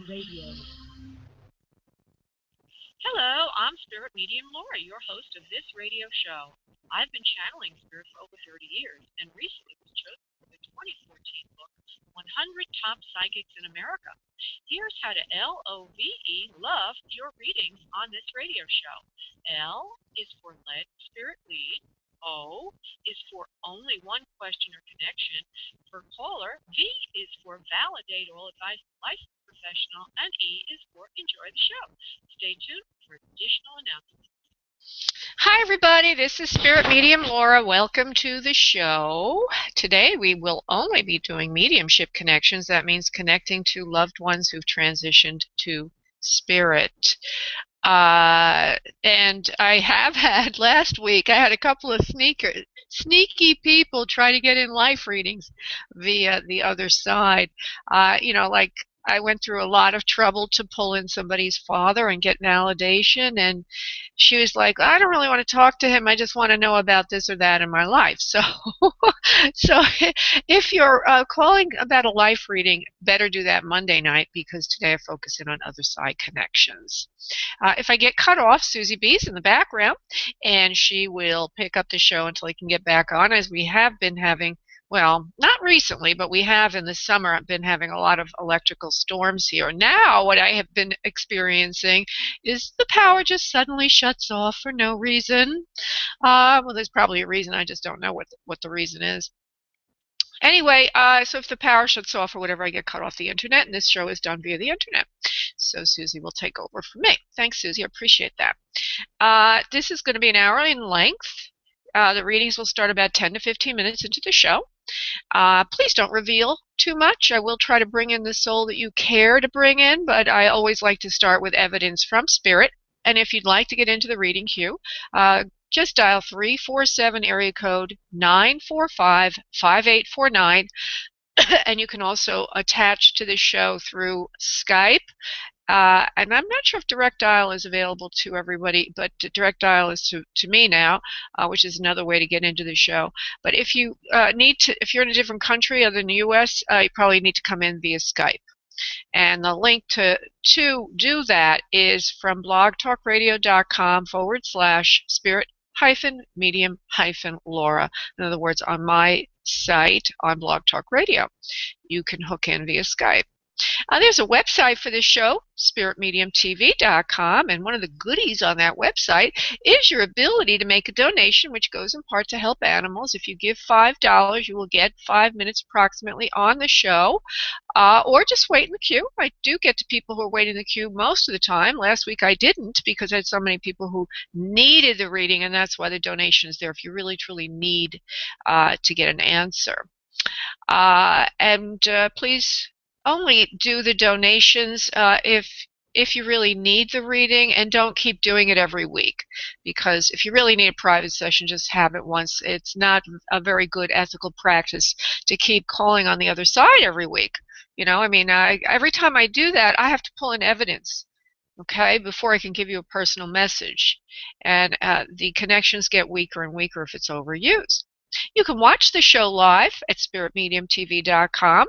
Radio. Hello, I'm Spirit Medium Laura, your host of this radio show. I've been channeling spirit for over 30 years and recently was chosen for the 2014 book, 100 Top Psychics in America. Here's how to LOVE love your readings on this radio show. L is for let spirit lead. O is for only one question or connection per caller. V is for validate all advice from licensed professional. And E is for enjoy the show. Stay tuned for additional announcements. Hi everybody, this is Spirit Medium Laura. Welcome to the show. Today we will only be doing mediumship connections. That means connecting to loved ones who've transitioned to spirit. And I have had last week, I had a couple of sneaky people try to get in life readings via the other side. Like I went through a lot of trouble to pull in somebody's father and get validation, and she was like, I don't really want to talk to him. I just want to know about this or that in my life. So, so if you're calling about a life reading, better do that Monday night because today I focus in on other side connections. If I get cut off, Susie B's in the background, and she will pick up the show until I can get back on, as we have been having. Well, not recently, but we have in the summer I've been having a lot of electrical storms here. Now what I have been experiencing is the power just suddenly shuts off for no reason. Well, there's probably a reason. I just don't know what the reason is. Anyway, so if the power shuts off or whatever, I get cut off the internet, and this show is done via the internet. So Susie will take over for me. Thanks, Susie. I appreciate that. This is going to be an hour in length. The readings will start about 10 to 15 minutes into the show. Please don't reveal too much. I will try to bring in the soul that you care to bring in, but I always like to start with evidence from spirit. And if you'd like to get into the reading queue, just dial 347 area code 945-5849, and you can also attach to the show through Skype. And I'm not sure if direct dial is available to everybody, but direct dial is to me now, which is another way to get into the show. But if you if you're in a different country other than the U.S., you probably need to come in via Skype. And the link to do that is from blogtalkradio.com/spirit-medium-Laura. In other words, on my site on Blog Talk Radio, you can hook in via Skype. There's a website for this show, spiritmediumtv.com, and one of the goodies on that website is your ability to make a donation, which goes in part to help animals. If you give $5, you will get 5 minutes approximately on the show, or just wait in the queue. I do get to people who are waiting in the queue most of the time. Last week I didn't because I had so many people who needed the reading, and that's why the donation is there if you really truly need to get an answer. Please only do the donations if you really need the reading, and don't keep doing it every week, because if you really need a private session, just have it once. It's not a very good ethical practice to keep calling on the other side every week. I mean, every time I do that, I have to pull in evidence, okay, before I can give you a personal message, and the connections get weaker and weaker if it's overused. You can watch the show live at spiritmediumtv.com.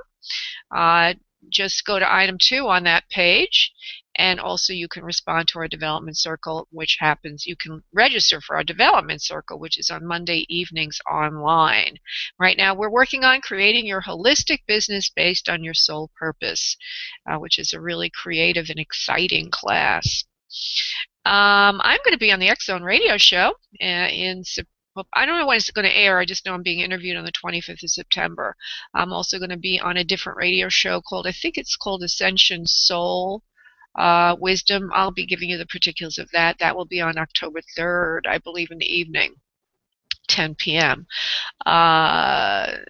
Just go to item 2 on that page, and also you can respond to our development circle, which happens, you can register for our development circle, which is on Monday evenings online. Right now we're working on creating your holistic business based on your soul purpose, which is a really creative and exciting class. I'm going to be on the X Zone radio show in September. I don't know when it's going to air. I just know I'm being interviewed on the 25th of September. I'm also going to be on a different radio show I think it's called Ascension Soul Wisdom. I'll be giving you the particulars of that. That will be on October 3rd, I believe, in the evening, 10 p.m. I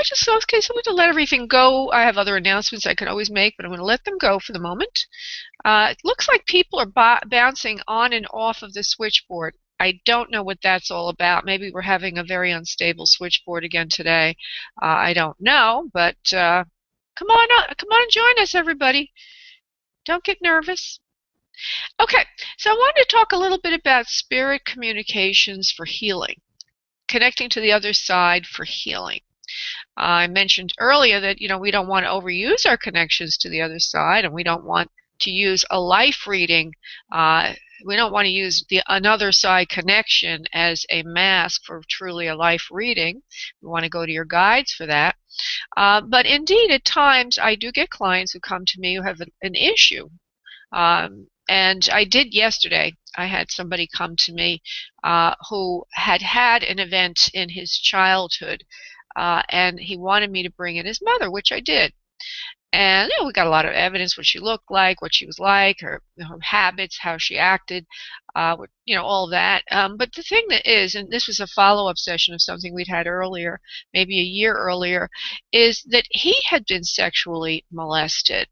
just thought, okay, so I'm going to let everything go. I have other announcements I could always make, but I'm going to let them go for the moment. It looks like people are bouncing on and off of the switchboard. I don't know what that's all about. Maybe we're having a very unstable switchboard again today. I don't know, but come on and join us, everybody. Don't get nervous. Okay, so I wanted to talk a little bit about spirit communications for healing, connecting to the other side for healing. I mentioned earlier that, we don't want to overuse our connections to the other side, and we don't want to use a life reading. We don't want to use another side connection as a mask for truly a life reading. We want to go to your guides for that. But indeed, at times, I do get clients who come to me who have an issue. And I did yesterday. I had somebody come to me who had had an event in his childhood, and he wanted me to bring in his mother, which I did. And we got a lot of evidence: what she looked like, what she was like, her habits, how she acted, all that. But the thing that is, and this was a follow-up session of something we'd had earlier, maybe a year earlier, is that he had been sexually molested,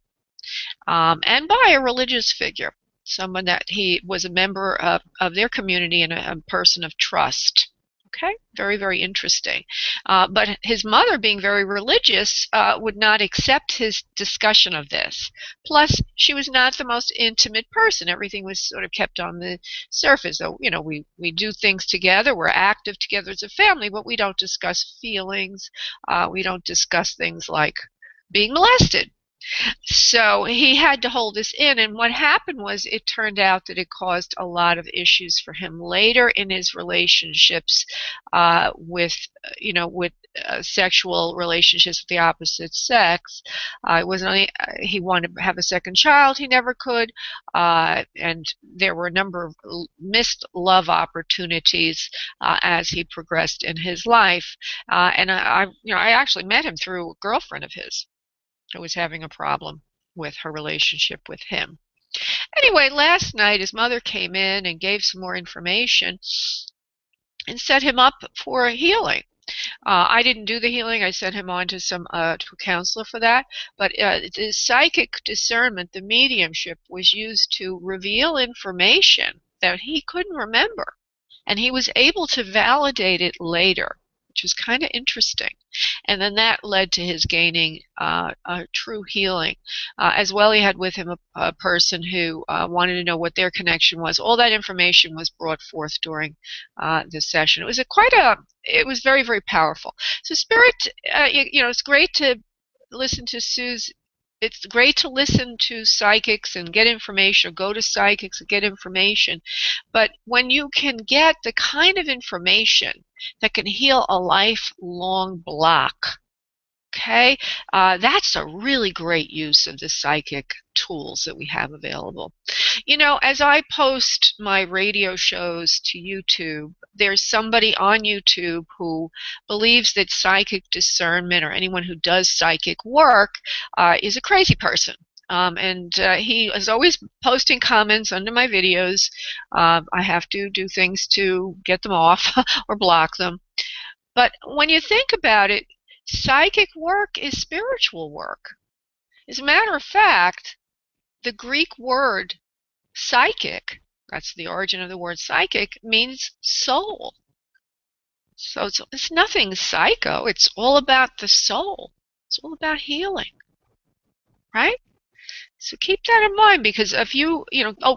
and by a religious figure, someone that he was a member of their community and a person of trust. Okay, very, very interesting. But his mother, being very religious, would not accept his discussion of this. Plus, she was not the most intimate person. Everything was sort of kept on the surface. So, we do things together. We're active together as a family, but we don't discuss feelings. We don't discuss things like being molested. So he had to hold this in, and what happened was it turned out that it caused a lot of issues for him later in his relationships with sexual relationships with the opposite sex. It wasn't only he wanted to have a second child, he never could, and there were a number of missed love opportunities as he progressed in his life. And I actually met him through a girlfriend of his who was having a problem with her relationship with him. Anyway, last night his mother came in and gave some more information and set him up for a healing. I didn't do the healing. I sent him on to to a counselor for that. But the psychic discernment, the mediumship, was used to reveal information that he couldn't remember. And he was able to validate it later, which was kind of interesting. And then that led to his gaining a true healing. As well, he had with him a person who wanted to know what their connection was. All that information was brought forth during the session. It was very, very powerful. So Spirit, it's great to listen to Sue's. It's great to listen to psychics and get information, or go to psychics and get information. But when you can get the kind of information that can heal a lifelong block, okay, that's a really great use of the psychic tools that we have available. As I post my radio shows to YouTube, there's somebody on YouTube who believes that psychic discernment, or anyone who does psychic work, is a crazy person. And he is always posting comments under my videos. I have to do things to get them off or block them. But when you think about it, psychic work is spiritual work. As a matter of fact, the Greek word psychic, that's the origin of the word psychic, means soul. So it's nothing psycho. It's all about the soul. It's all about healing, right? So keep that in mind, because if you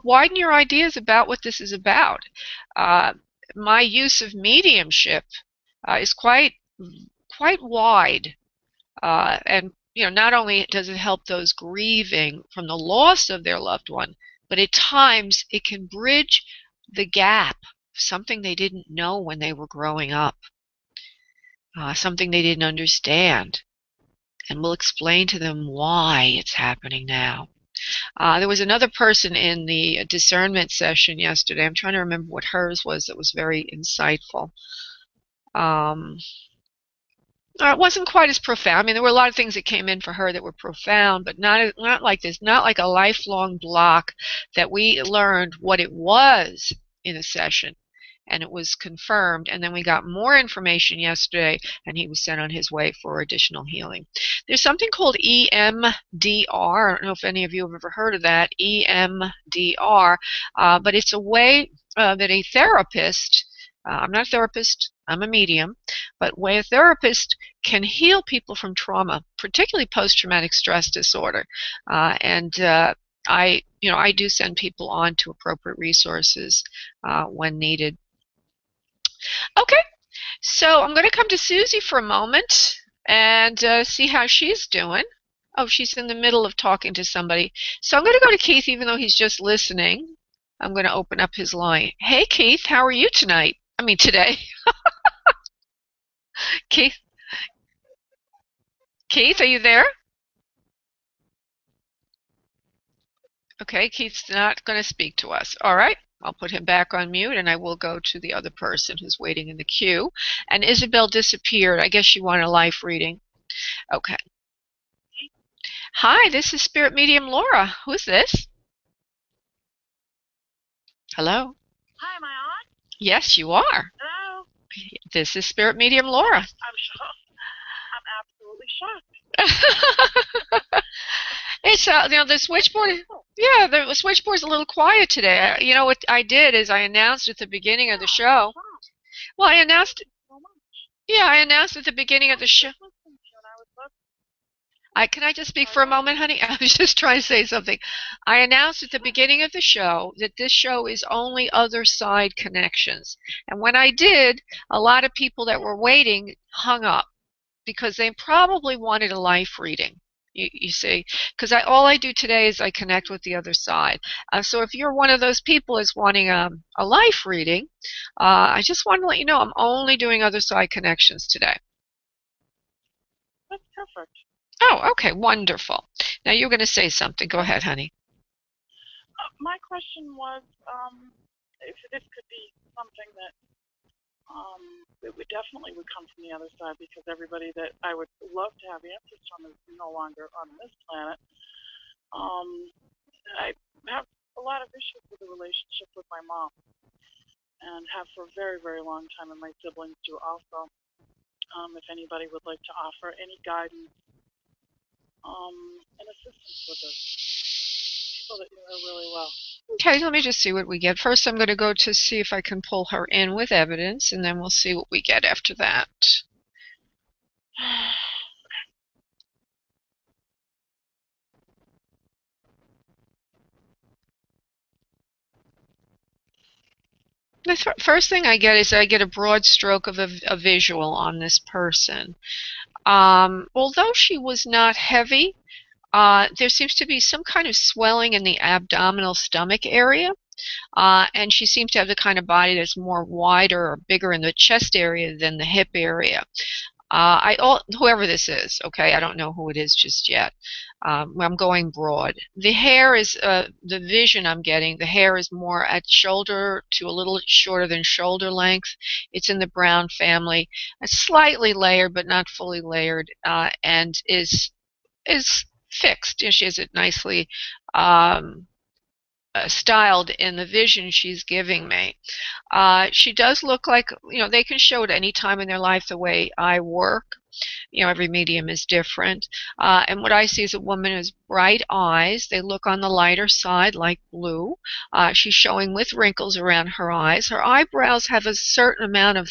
widen your ideas about what this is about. My use of mediumship is quite wide, and not only does it help those grieving from the loss of their loved one, but at times it can bridge the gap of something they didn't know when they were growing up, something they didn't understand, and we'll explain to them why it's happening now. There was another person in the discernment session yesterday. I'm trying to remember what hers was that was very insightful. It wasn't quite as profound. I mean, there were a lot of things that came in for her that were profound, but not like this, not like a lifelong block that we learned what it was in a session, and it was confirmed. And then we got more information yesterday, and he was sent on his way for additional healing. There's something called EMDR. I don't know if any of you have ever heard of that, EMDR, but it's a way that a therapist, I'm not a therapist, I'm a medium, but way a therapist can heal people from trauma, particularly post-traumatic stress disorder. And I do send people on to appropriate resources when needed. Okay, so I'm going to come to Susie for a moment. and see how she's doing. Oh, she's in the middle of talking to somebody. So I'm going to go to Keith, even though he's just listening. I'm going to open up his line. Hey, Keith, how are you tonight? I mean, today. Keith, Keith, are you there? Okay, Keith's not going to speak to us. All right, I'll put him back on mute, and I will go to the other person who's waiting in the queue. And Isabel disappeared. I guess she wanted a life reading. Okay. Hi, this is Spirit Medium Laura. Who's this? Hello? Hi, am I on? Yes, you are. Hello? This is Spirit Medium Laura. I'm absolutely shocked. It's the switchboard. Yeah, the switchboard's a little quiet today. You know what I did is I announced at the beginning of the show. Well, I announced. Yeah, I announced at the beginning of the show. Can I just speak for a moment, honey? I was just trying to say something. I announced at the beginning of the show that this show is only other side connections. And when I did, a lot of people that were waiting hung up because they probably wanted a life reading. You see, because all I do today is I connect with the other side. So if you're one of those people is wanting a life reading, I just want to let you know I'm only doing other side connections today. That's perfect. Oh, okay, wonderful. Now you're going to say something. Go ahead, honey. My question was, if this could be something that it would definitely come from the other side, because everybody that I would love to have answers from is no longer on this planet. I have a lot of issues with the relationship with my mom, and have for a very, very long time, and my siblings do also. If anybody would like to offer any guidance and assistance with this, people that know her really well. Okay, let me just see what we get. First, I'm going to go to see if I can pull her in with evidence, and then we'll see what we get after that. The first thing I get is I get a broad stroke of a visual on this person. Although she was not heavy, there seems to be some kind of swelling in the abdominal stomach area. And she seems to have the kind of body that's more wider or bigger in the chest area than the hip area. Whoever this is, okay, I don't know who it is just yet. I'm going broad. The hair is, the vision I'm getting, the hair is more at shoulder to a little shorter than shoulder length. It's in the brown family. It's slightly layered, but not fully layered, and is fixed. You know, she has it nicely styled in the vision she's giving me. She does look like, they can show at any time in their life the way I work. Every medium is different. And what I see is a woman with bright eyes. They look on the lighter side like blue. She's showing with wrinkles around her eyes. Her eyebrows have a certain amount of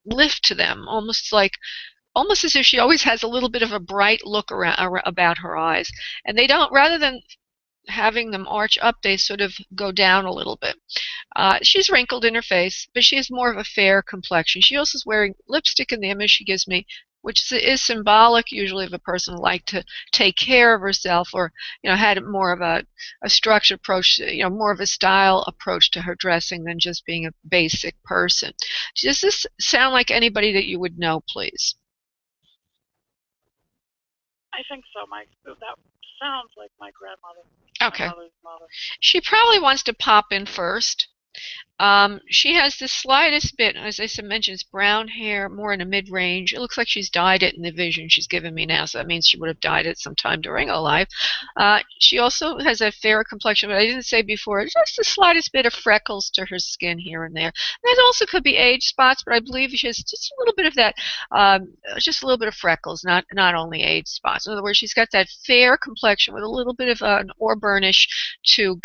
lift to them, almost as if she always has a little bit of a bright look about her eyes. And they don't, rather than having them arch up, they sort of go down a little bit. She's wrinkled in her face, but she has more of a fair complexion. She also is wearing lipstick in the image she gives me, which is symbolic usually of a person who liked to take care of herself, or had more of a structured approach, more of a style approach to her dressing than just being a basic person. Does this sound like anybody that you would know, please? I think so. That sounds like my grandmother. Okay. My mother's mother. She probably wants to pop in first. She has the slightest bit, as I mentioned, it's brown hair, more in a mid-range. It looks like she's dyed it in the vision she's given me now, so that means she would have dyed it sometime during her life. She also has a fair complexion, but I didn't say before, just the slightest bit of freckles to her skin here and there. That also could be age spots, but I believe she has just a little bit of that, just a little bit of freckles, not only age spots. In other words, she's got that fair complexion with a little bit of an burnish to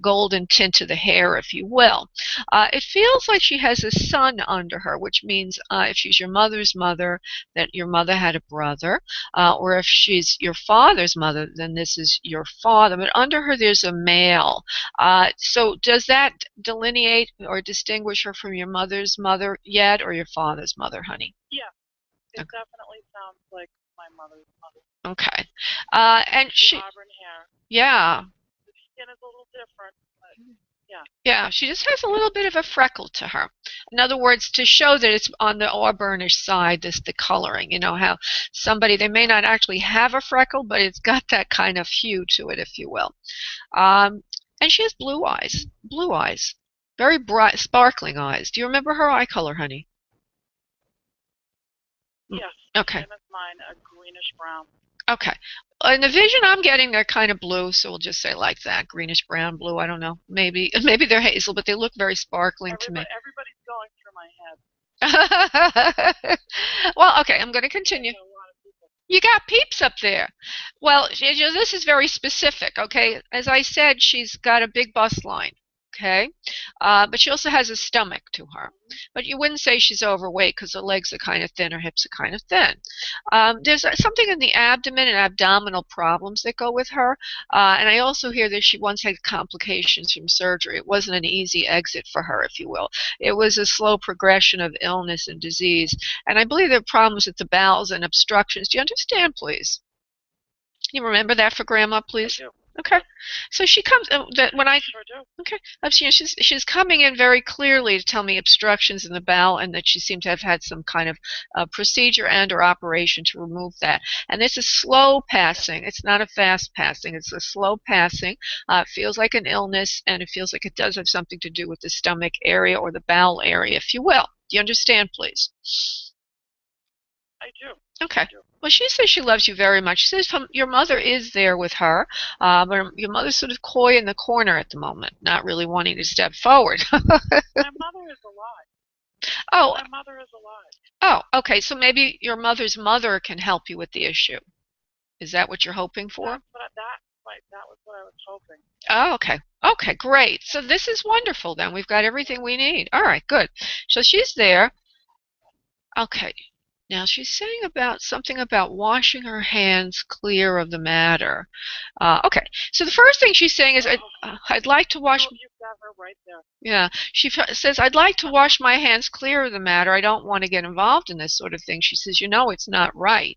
golden tint to the hair, if you will. It feels like she has a son under her, which means if she's your mother's mother, that your mother had a brother, or if she's your father's mother, then this is your father. But under her, there's a male. So does that delineate or distinguish her from your mother's mother yet, or your father's mother, honey? Yeah, It definitely sounds like my mother's mother. Okay. And she, auburn hair. yeah. The skin is a little different, but yeah. Yeah, she just has a little bit of a freckle to her. In other words, to show that it's on the auburnish side, the coloring. You know how somebody, they may not actually have a freckle, but it's got that kind of hue to it, if you will. And she has blue eyes, very bright, sparkling eyes. Do you remember her eye color, honey? Yes. Okay. Same as mine, a greenish brown. Okay. In the vision I'm getting, they're kind of blue, so we'll just say like that, greenish brown, blue. I don't know. Maybe they're hazel, but they look very sparkling to me. Everybody's going through my head. Well, okay, I'm going to continue. You got peeps up there. Well, this is very specific, okay? As I said, she's got a big bust line, okay? But she also has a stomach to her. But you wouldn't say she's overweight because her legs are kind of thin, her hips are kind of thin. There's something in the abdomen and abdominal problems that go with her. And I also hear that she once had complications from surgery. It wasn't an easy exit for her, if you will. It was a slow progression of illness and disease. And I believe there are problems with the bowels and obstructions. Do you understand, please? You remember that for Grandma, please? I do. Okay. So she comes when I sure do. Okay. She's coming in very clearly to tell me obstructions in the bowel and that she seemed to have had some kind of procedure and or operation to remove that. And this is slow passing. It's not a fast passing. It's a slow passing. It feels like an illness, and it feels like it does have something to do with the stomach area or the bowel area, if you will. Do you understand, please? I do. Okay. I do. Well, she says she loves you very much. She says your mother is there with her, but your mother's sort of coy in the corner at the moment, not really wanting to step forward. My mother is alive. Oh. My mother is alive. Oh, okay. So maybe your mother's mother can help you with the issue. Is that what you're hoping for? That was what I was hoping. Oh, okay. Okay, great. So this is wonderful then. We've got everything we need. All right, good. So she's there. Okay. Now she's saying something about washing her hands clear of the matter. Okay, so the first thing she's saying is, I'd like to wash. You've got her right there. Yeah, she says, I'd like to wash my hands clear of the matter. I don't want to get involved in this sort of thing. She says, it's not right.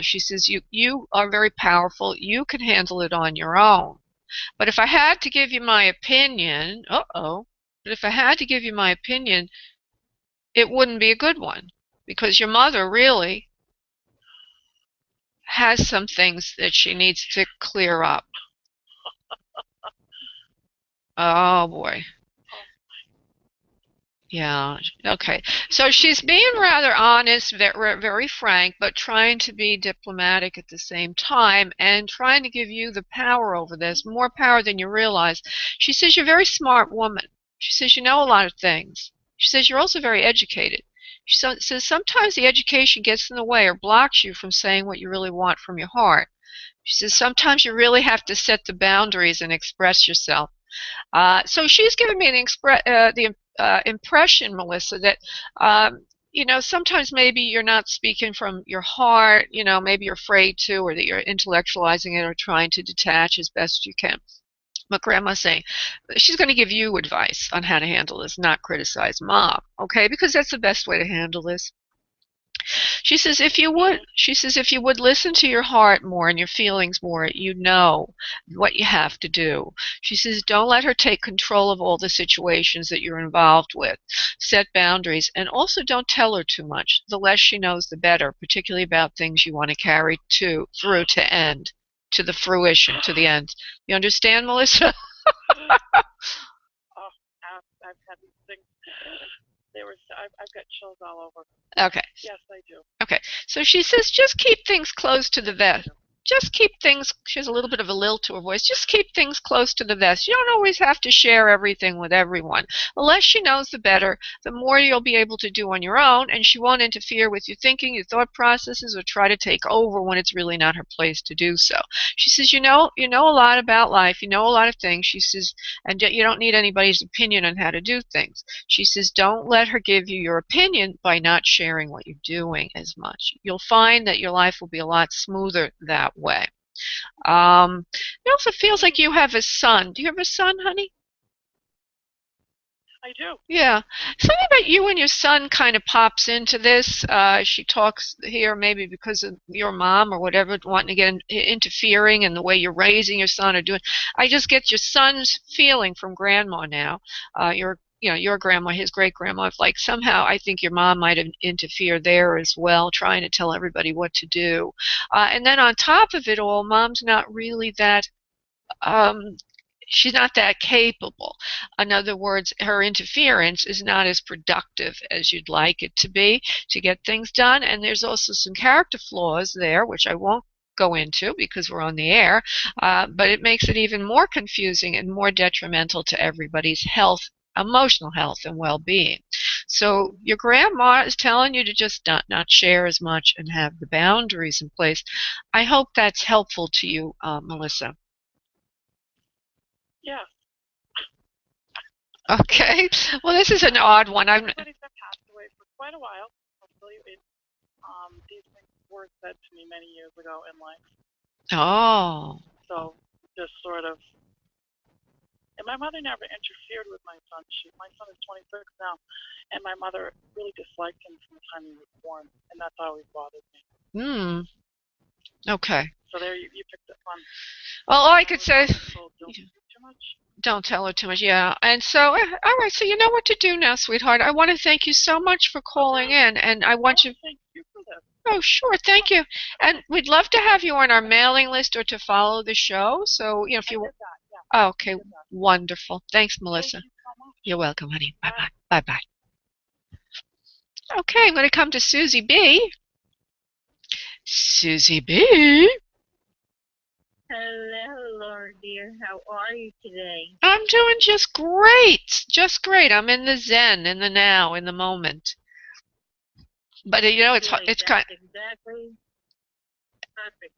She says, you are very powerful. You can handle it on your own. But if I had to give you my opinion, it wouldn't be a good one. Because your mother really has some things that she needs to clear up. Oh, boy. Yeah, okay. So she's being rather honest, very frank, but trying to be diplomatic at the same time and trying to give you the power over this, more power than you realize. She says you're a very smart woman. She says you know a lot of things. She says you're also very educated. She says sometimes the education gets in the way or blocks you from saying what you really want from your heart. She says sometimes you really have to set the boundaries and express yourself. So she's given me the impression, Melissa, that sometimes maybe you're not speaking from your heart. Maybe you're afraid to, or that you're intellectualizing it or trying to detach as best you can. But Grandma's saying she's going to give you advice on how to handle this, not criticize Mom, okay? Because that's the best way to handle this. She says if you would listen to your heart more and your feelings more, you know what you have to do. She says don't let her take control of all the situations that you're involved with. Set boundaries, and also don't tell her too much. The less she knows, the better, particularly about things you want to carry through to end, to the fruition, to the end. You understand, Melissa? I've had these things. I've got chills all over. Okay. Yes, I do. Okay. So she says just keep things close to the vest. Just keep things, she has a little bit of a lilt to her voice, just keep things close to the vest. You don't always have to share everything with everyone. The less she knows, the better. The more you'll be able to do on your own, and she won't interfere with your thinking, your thought processes, or try to take over when it's really not her place to do so. She says, you know a lot about life, you know a lot of things. She says, and you don't need anybody's opinion on how to do things. She says, don't let her give you your opinion by not sharing what you're doing as much. You'll find that your life will be a lot smoother that way. It also feels like you have a son. Do you have a son, honey? I do. Yeah. Something about you and your son kind of pops into this. She talks here maybe because of your mom or whatever, wanting to get interfering in the way you're raising your son or doing. I just get your son's feeling from grandma now. Your grandma, his great grandma. Like somehow I think your mom might have interfered there as well, trying to tell everybody what to do. And then on top of it all, mom's not really that um, she's not that capable. In other words, her interference is not as productive as you'd like it to be to get things done. And there's also some character flaws there, which I won't go into because we're on the air, but it makes it even more confusing and more detrimental to everybody's health, emotional health, and well-being. So your grandma is telling you to just not share as much and have the boundaries in place. I hope that's helpful to you, Melissa. Yeah. Okay. Well, this is an odd one. Everybody's been passed away for quite a while. I'll tell you, these things were said to me many years ago in life. Oh. So just sort of, and my mother never interfered with my son. My son is 26 now, and my mother really disliked him from the time he was born, and that's always bothered me. Hmm. Okay. So there, you picked up on. Well, all I could say. Too much. Don't tell her too much, yeah. And so, all right, so you know what to do now, sweetheart. I want to thank you so much for calling in, and I want you. Thank you for this. Oh, sure, thank you. And we'd love to have you on our mailing list or to follow the show. So, if you. I did that, yeah. Oh, okay, wonderful. Thanks, Melissa. Thank you so much. You're welcome, honey. Bye-bye. Bye-bye. Okay, I'm going to come to Susie B. Susie B. Hello, Laura dear. How are you today? I'm doing just great. Just great. I'm in the zen, in the now, in the moment. But it's kind. Exactly perfect.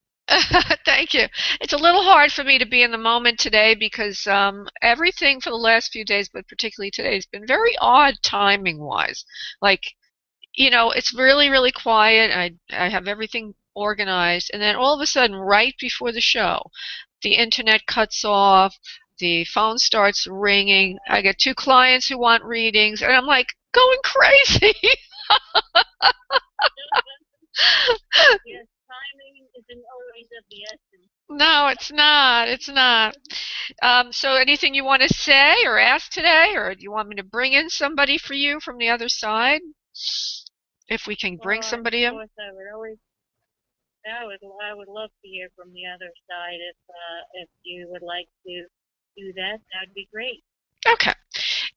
Thank you. It's a little hard for me to be in the moment today because everything for the last few days, but particularly today, has been very odd timing wise. Like, it's really, really quiet. I have everything organized, and then all of a sudden, right before the show, the internet cuts off, the phone starts ringing. I get 2 clients who want readings, and I'm like going crazy. Yes, timing isn't always of the essence. No, it's not. It's not. So anything you want to say or ask today, or do you want me to bring in somebody for you from the other side? If we can bring somebody in. Of course, I would love to hear from the other side. If you would like to do that, that'd be great. Okay.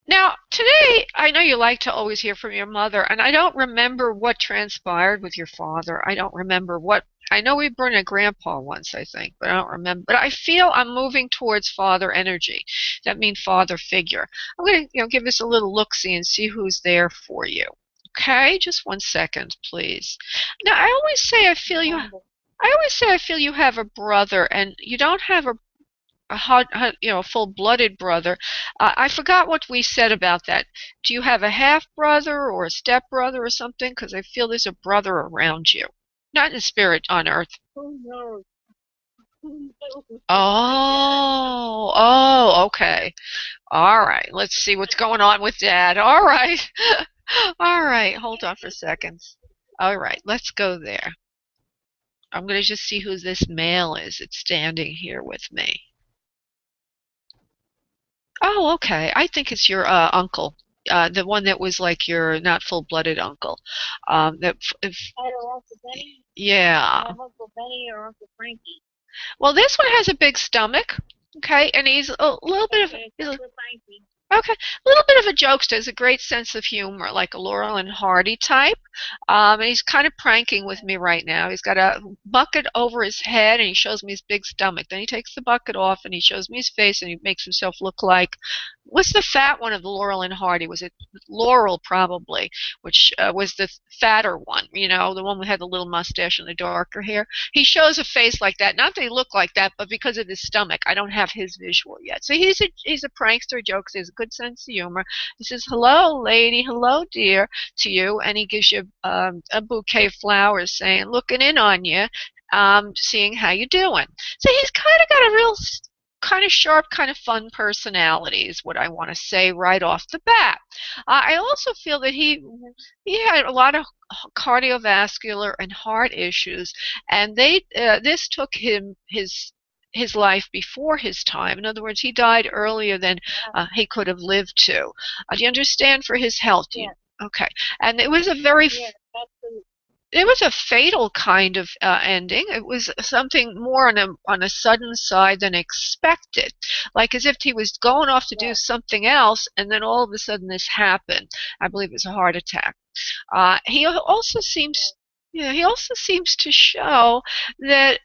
Now, today, I know you like to always hear from your mother, and I don't remember what transpired with your father. I don't remember what. I know we burned a grandpa once, I think, but I don't remember. But I feel I'm moving towards father energy. That means father figure. I'm going to, give this a little look-see and see who's there for you. Okay, just 1 second, please. Now, I always say I feel you have a brother, and you don't have a full-blooded brother. I forgot what we said about that. Do you have a half-brother or a step-brother or something? Because I feel there's a brother around you. Not in spirit, on earth. Who knows? Oh, okay. All right. Let's see what's going on with Dad. All right. All right. Hold on for a second. All right. Let's go there. I'm going to just see who this male is that's standing here with me. Oh, okay. I think it's your uncle, the one that was like your not full-blooded uncle. That if Uncle Benny? yeah. Uncle Benny or Uncle Frankie? Well, this one has a big stomach, okay, and he's a little bit of Uncle Frankie. Okay, a little bit of a jokester, has a great sense of humor, like a Laurel and Hardy type. And he's kind of pranking with me right now. He's got a bucket over his head, and he shows me his big stomach. Then he takes the bucket off, and he shows me his face, and he makes himself look like, what's the fat one of the Laurel and Hardy? Was it Laurel, probably, which was the fatter one, the one who had the little mustache and the darker hair. He shows a face like that. Not that he looked like that, but because of his stomach, I don't have his visual yet. So he's a prankster, jokes. He has a good sense of humor. He says, "Hello, lady. Hello, dear," to you, and he gives you a bouquet of flowers, saying, "Looking in on you, seeing how you doing." So he's kind of got a real kind of sharp, kind of fun personality is what I want to say right off the bat. I also feel that he had a lot of cardiovascular and heart issues, and this took his life before his time. In other words, he died earlier than he could have lived to. Do you understand? For his health? Okay. And it was a very it was a fatal kind of ending. It was something more on a sudden side than expected, like as if he was going off to do something else, and then all of a sudden this happened. I believe it was a heart attack. He also seems, he also seems to show that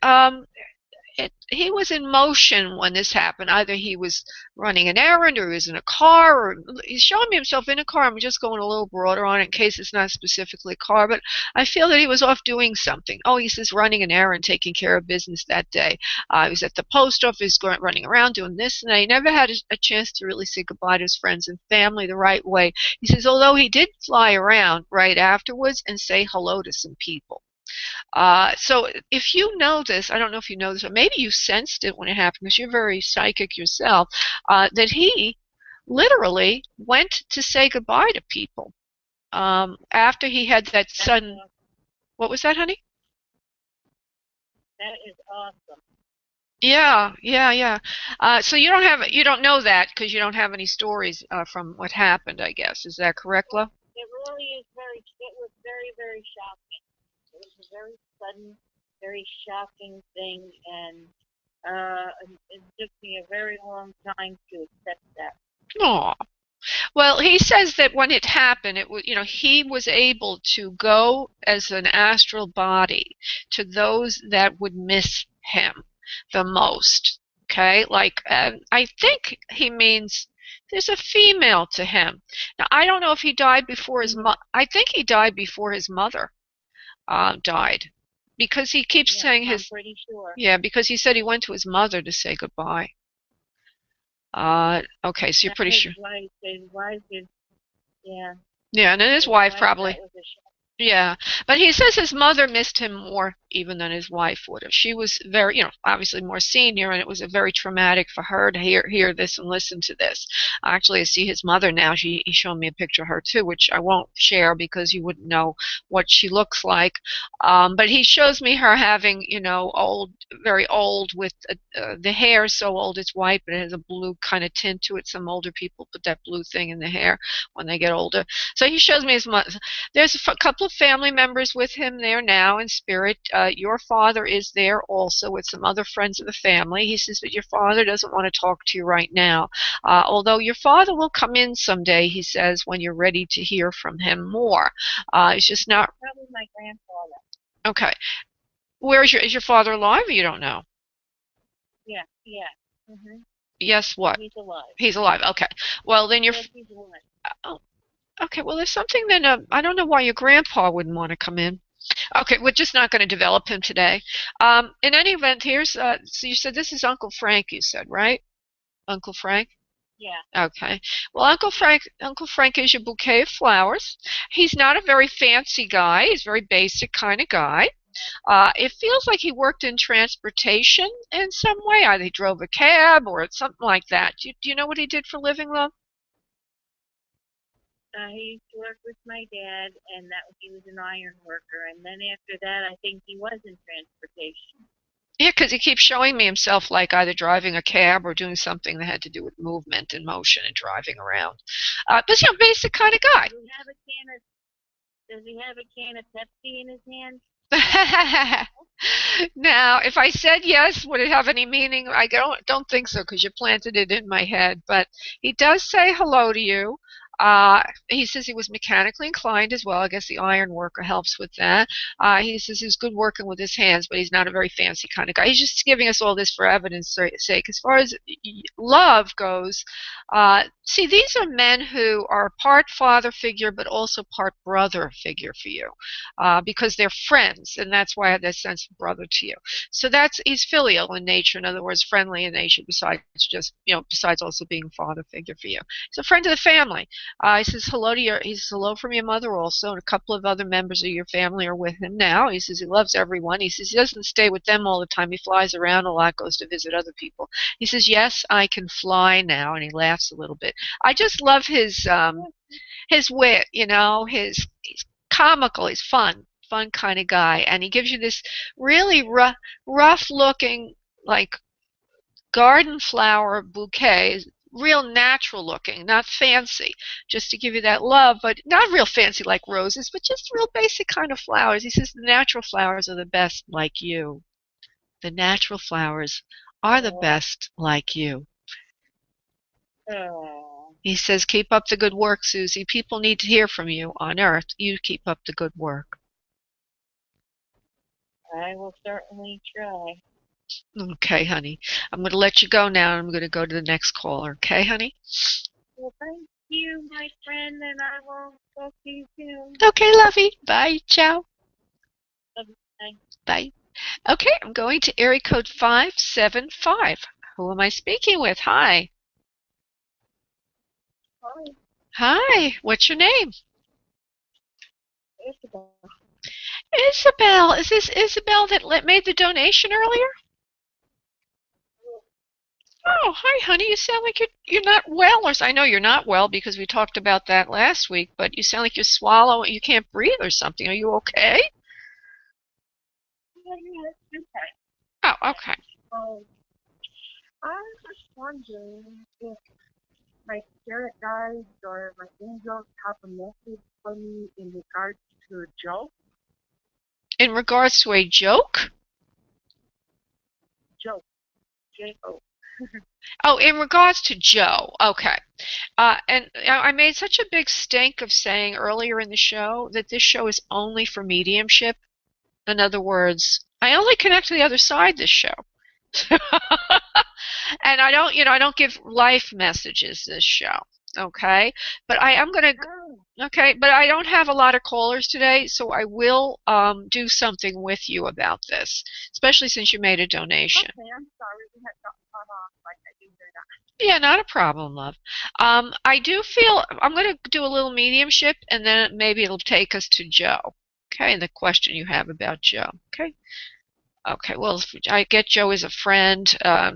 he was in motion when this happened. Either he was running an errand, or he was in a car, or he's showing me himself in a car. I'm just going a little broader on it in case it's not specifically a car, but I feel that he was off doing something. Oh, he says running an errand, taking care of business that day. He was at the post office, running around doing this, and he never had a chance to really say goodbye to his friends and family the right way. He says, although he did fly around right afterwards and say hello to some people. So if you know this, I don't know if you know this, or maybe you sensed it when it happened, because you're very psychic yourself, that he literally went to say goodbye to people after he had that sudden. What was that, honey? That is awesome. Yeah. So you don't know that because you don't have any stories from what happened, I guess. Is that correct, Lo? It really is it was very, very shocking. It was a very sudden, very shocking thing, and it took me a very long time to accept that. Aw. Well, he says that when it happened, he was able to go as an astral body to those that would miss him the most. Okay, like I think he means there's a female to him. Now I don't know if he died before his I think he died before his mother died, because he keeps saying I'm pretty sure. Yeah, because he said he went to his mother to say goodbye. Okay, so you're pretty sure. His wife is, yeah. Yeah, and then his wife probably. Yeah, but he says his mother missed him more even than his wife would have. She was very, obviously more senior, and it was very traumatic for her to hear this and listen to this. Actually, I see his mother now. He's showing me a picture of her too, which I won't share because you wouldn't know what she looks like. But he shows me her having, old, very old, with the hair so old it's white, but it has a blue kind of tint to it. Some older people put that blue thing in the hair when they get older. So he shows me his mother. There's a couple of family members with him there now in spirit. Your father is there also with some other friends of the family. He says that your father doesn't want to talk to you right now, although your father will come in someday, he says, when you're ready to hear from him more. It's just not. Probably my grandfather. Okay. Is your father alive, or you don't know? Yeah. Mm-hmm. Yes, what? He's alive. He's alive, okay. Well, then he's alive. Oh, okay, well, there's something that I don't know why your grandpa wouldn't want to come in. Okay, we're just not going to develop him today. In any event, here's, so you said this is Uncle Frank, you said, right? Uncle Frank? Yeah. Okay. Well, Uncle Frank is your bouquet of flowers. He's not a very fancy guy. He's a very basic kind of guy. It feels like he worked in transportation in some way. Either he drove a cab or something like that. Do you know what he did for a living, love? He used to work with my dad, and he was an iron worker. And then after that, I think he was in transportation. Yeah, because he keeps showing me himself like either driving a cab or doing something that had to do with movement and motion and driving around. But basic kind of guy. Does he have a can of Pepsi in his hand? Now, if I said yes, would it have any meaning? I don't think so, because you planted it in my head. But he does say hello to you. He says he was mechanically inclined as well. I guess the iron worker helps with that. He says he's good working with his hands, but he's not a very fancy kind of guy. He's just giving us all this for evidence sake. As far as love goes, see, these are men who are part father figure, but also part brother figure for you, because they're friends, and that's why I have that sense of brother to you. So he's filial in nature. In other words, friendly in nature. Besides also being a father figure for you, he's a friend of the family. He says he says hello from your mother also, and a couple of other members of your family are with him now. He says he loves everyone. He says he doesn't stay with them all the time. He flies around a lot, goes to visit other people. He says, yes, I can fly now, and he laughs a little bit. I just love his wit, he's comical, he's fun kind of guy, and he gives you this really rough looking, like, garden flower bouquet, real natural looking, not fancy, just to give you that love, but not real fancy like roses, but just real basic kind of flowers. He says the natural flowers are the best like you. The natural flowers are the best like you. He says, keep up the good work, Susie. People need to hear from you on Earth. You keep up the good work. I will certainly try. Okay, honey. I'm going to let you go now. I'm going to go to the next caller. Okay, honey? Well, thank you, my friend, and I will talk to you soon. Okay, lovey. Bye. Ciao. Bye. Bye. Okay, I'm going to area code 575. Who am I speaking with? Hi. Hi, Hi. What's your name? Isabel. Isabel. Is this Isabel that made the donation earlier? Oh, hi, honey. You sound like you're not well, or I know you're not well because we talked about that last week. But you sound like you're swallowing, you can't breathe or something. Are you okay? Yeah, it's okay. Oh, okay. I was wondering if my spirit guides or my angels have a message for me in regards to Joe. In regards to a joke? Joe. J-O. Oh, in regards to Joe. Okay. And I made such a big stink of saying earlier in the show that this show is only for mediumship. In other words, I only connect to the other side this show. And I don't give life messages this show. Okay? But I am going to Okay, but I don't have a lot of callers today, so I will do something with you about this, especially since you made a donation. Okay, I'm sorry. We had got cut off. Like I didn't hear that. Yeah, not a problem, love. I do feel I'm going to do a little mediumship, and then maybe it'll take us to Joe. Okay, and the question you have about Joe. Okay. Okay. Well, I get Joe as a friend. I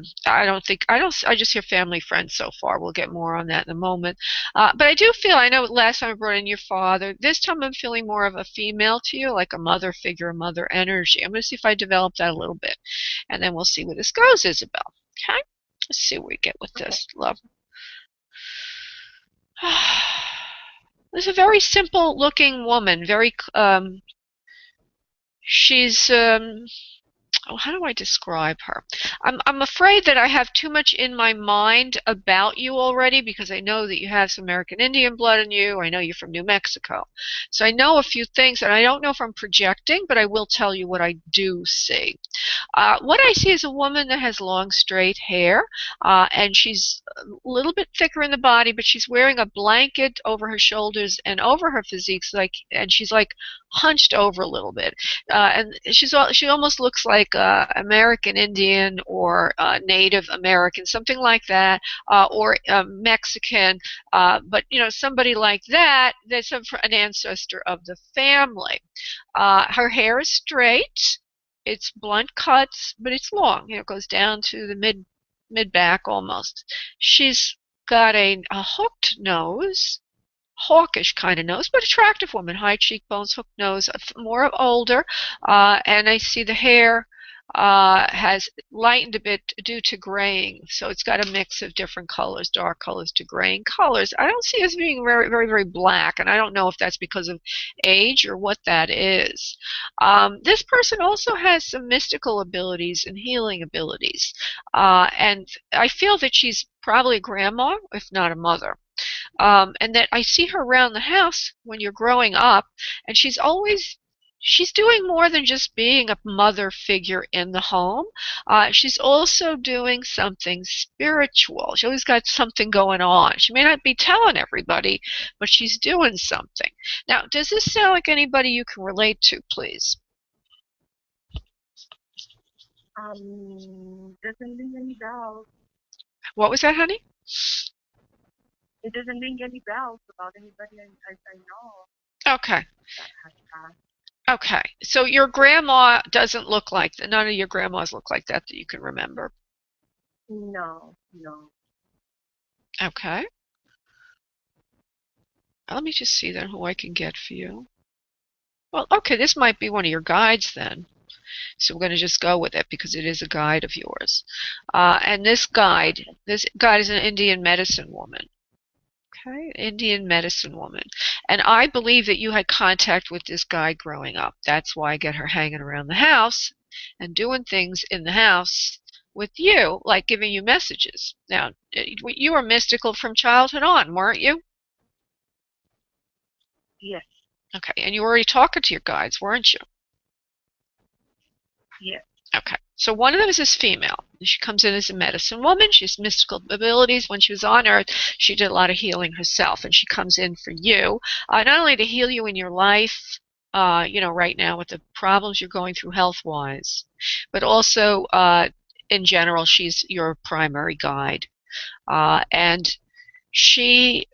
just hear family friends so far. We'll get more on that in a moment. But I do feel. I know last time I brought in your father. This time I'm feeling more of a female to you, like a mother figure, a mother energy. I'm going to see if I develop that a little bit, and then we'll see where this goes, Isabel. Okay. Let's see where we get with this, love. There's a very simple looking woman, she's oh, how do I describe her? I'm afraid that I have too much in my mind about you already because I know that you have some American Indian blood in you. I know you're from New Mexico. So I know a few things, and I don't know if I'm projecting, but I will tell you what I do see. What I see is a woman that has long, straight hair, and she's a little bit thicker in the body, but she's wearing a blanket over her shoulders and over her physique, and she's like hunched over a little bit. And she almost looks like American Indian or Native American, something like that, or Mexican. But somebody like that, that's an ancestor of the family. Her hair is straight. It's blunt cuts, but it's long. It goes down to the mid back almost. She's got a hooked nose, hawkish kind of nose, but attractive woman, high cheekbones, hooked nose, more older, and I see the hair has lightened a bit due to graying, so it's got a mix of different colors, dark colors to graying colors. I don't see it as being very, very, very black, and I don't know if that's because of age or what that is. This person also has some mystical abilities and healing abilities, and I feel that she's probably a grandma, if not a mother. And that I see her around the house when you're growing up, and she's doing more than just being a mother figure in the home. She's also doing something spiritual. She always got something going on. She may not be telling everybody, but she's doing something. Now, does this sound like anybody you can relate to, please? Doesn't ring any bells. What was that, honey? it doesn't ring any bells about anybody I know Okay. that has passed. Okay. So your grandma doesn't look like that. None of your grandmas look like that you can remember. No. Okay. Let me just see then who I can get for you. Well, okay, this might be one of your guides then. So we're going to just go with it because it is a guide of yours. And this guide is an Indian medicine woman. Okay, Indian medicine woman. And I believe that you had contact with this guide growing up. That's why I get her hanging around the house and doing things in the house with you, like giving you messages. Now, you were mystical from childhood on, weren't you? Yes. Okay, and you were already talking to your guides, weren't you? Yes. Okay, so one of them is this female. She comes in as a medicine woman. She has mystical abilities. When she was on Earth, she did a lot of healing herself, and she comes in for you, not only to heal you in your life, right now with the problems you're going through health-wise, but also in general, she's your primary guide. And she,